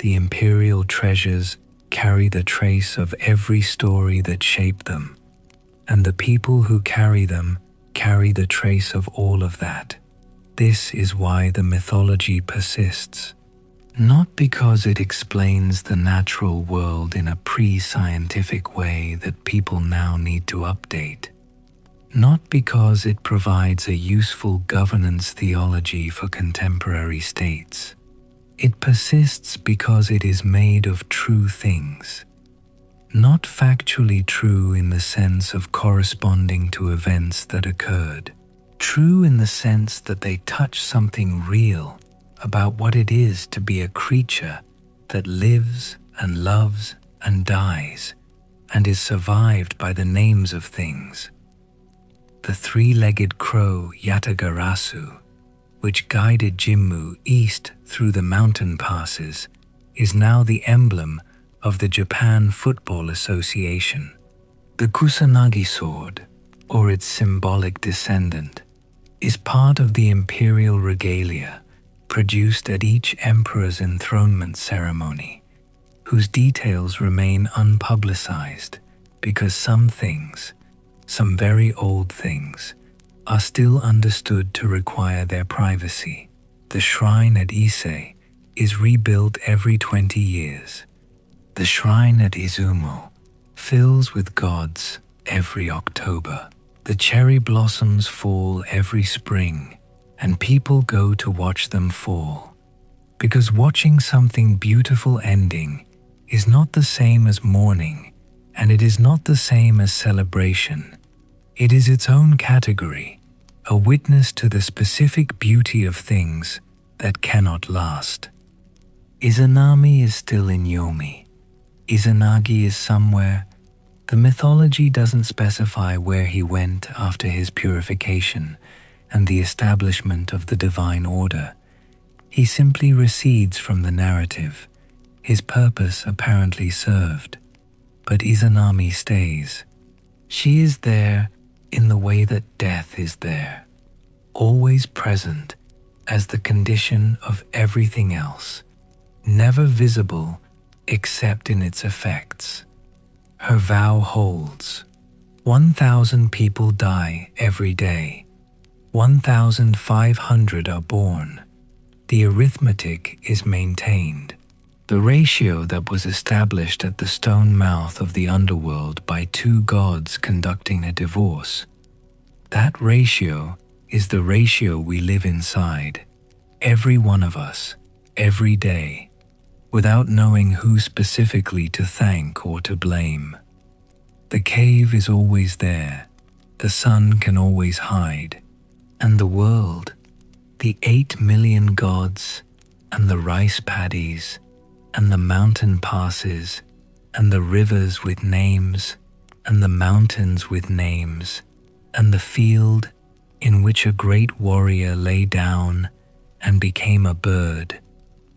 Speaker 1: The imperial treasures carry the trace of every story that shaped them, and the people who carry them carry the trace of all of that. This is why the mythology persists, not because it explains the natural world in a pre-scientific way that people now need to update, not because it provides a useful governance theology for contemporary states. It persists because it is made of true things, not factually true in the sense of corresponding to events that occurred, true in the sense that they touch something real about what it is to be a creature that lives and loves and dies and is survived by the names of things. The three-legged crow Yatagarasu, which guided Jimmu east through the mountain passes, is now the emblem of the Japan Football Association. The Kusanagi sword, or its symbolic descendant, is part of the imperial regalia produced at each emperor's enthronement ceremony, whose details remain unpublicized because some things, some very old things, are still understood to require their privacy. The shrine at Ise is rebuilt every 20 years. The shrine at Izumo fills with gods every October. The cherry blossoms fall every spring, and people go to watch them fall. Because watching something beautiful ending is not the same as mourning, and it is not the same as celebration. It is its own category, a witness to the specific beauty of things that cannot last. Izanami is still in Yomi. Izanagi is somewhere. The mythology doesn't specify where he went after his purification and the establishment of the divine order. He simply recedes from the narrative, his purpose apparently served. But Izanami stays. She is there in the way that death is there, always present as the condition of everything else, never visible except in its effects. Her vow holds. 1,000 people die every day. 1,500 are born. The arithmetic is maintained. The ratio that was established at the stone mouth of the underworld by two gods conducting a divorce, that ratio is the ratio we live inside, every one of us, every day, without knowing who specifically to thank or to blame. The cave is always there, the sun can always hide, and the world, the 8 million gods, and the rice paddies, and the mountain passes, and the rivers with names, and the mountains with names, and the field in which a great warrior lay down and became a bird,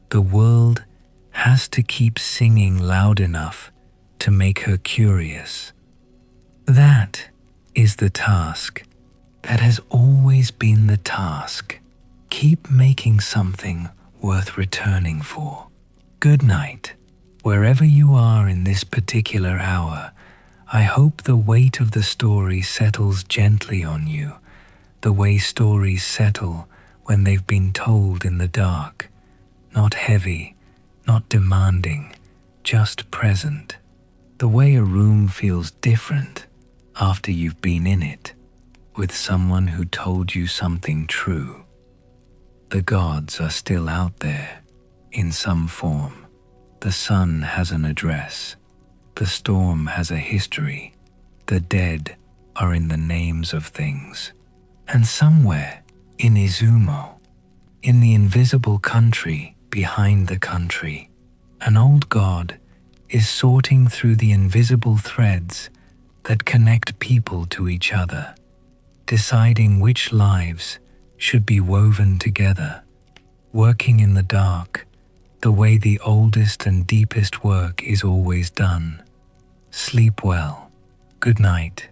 Speaker 1: the world has to keep singing loud enough to make her curious. That is the task. That has always been the task. Keep making something worth returning for. Good night. Wherever you are in this particular hour, I hope the weight of the story settles gently on you, the way stories settle when they've been told in the dark. Not heavy, not demanding, just present. The way a room feels different after you've been in it, with someone who told you something true. The gods are still out there, in some form. The sun has an address. The storm has a history. The dead are in the names of things. And somewhere, in Izumo, in the invisible country behind the country, an old god is sorting through the invisible threads that connect people to each other, deciding which lives should be woven together, working in the dark, the way the oldest and deepest work is always done. Sleep well. Good night.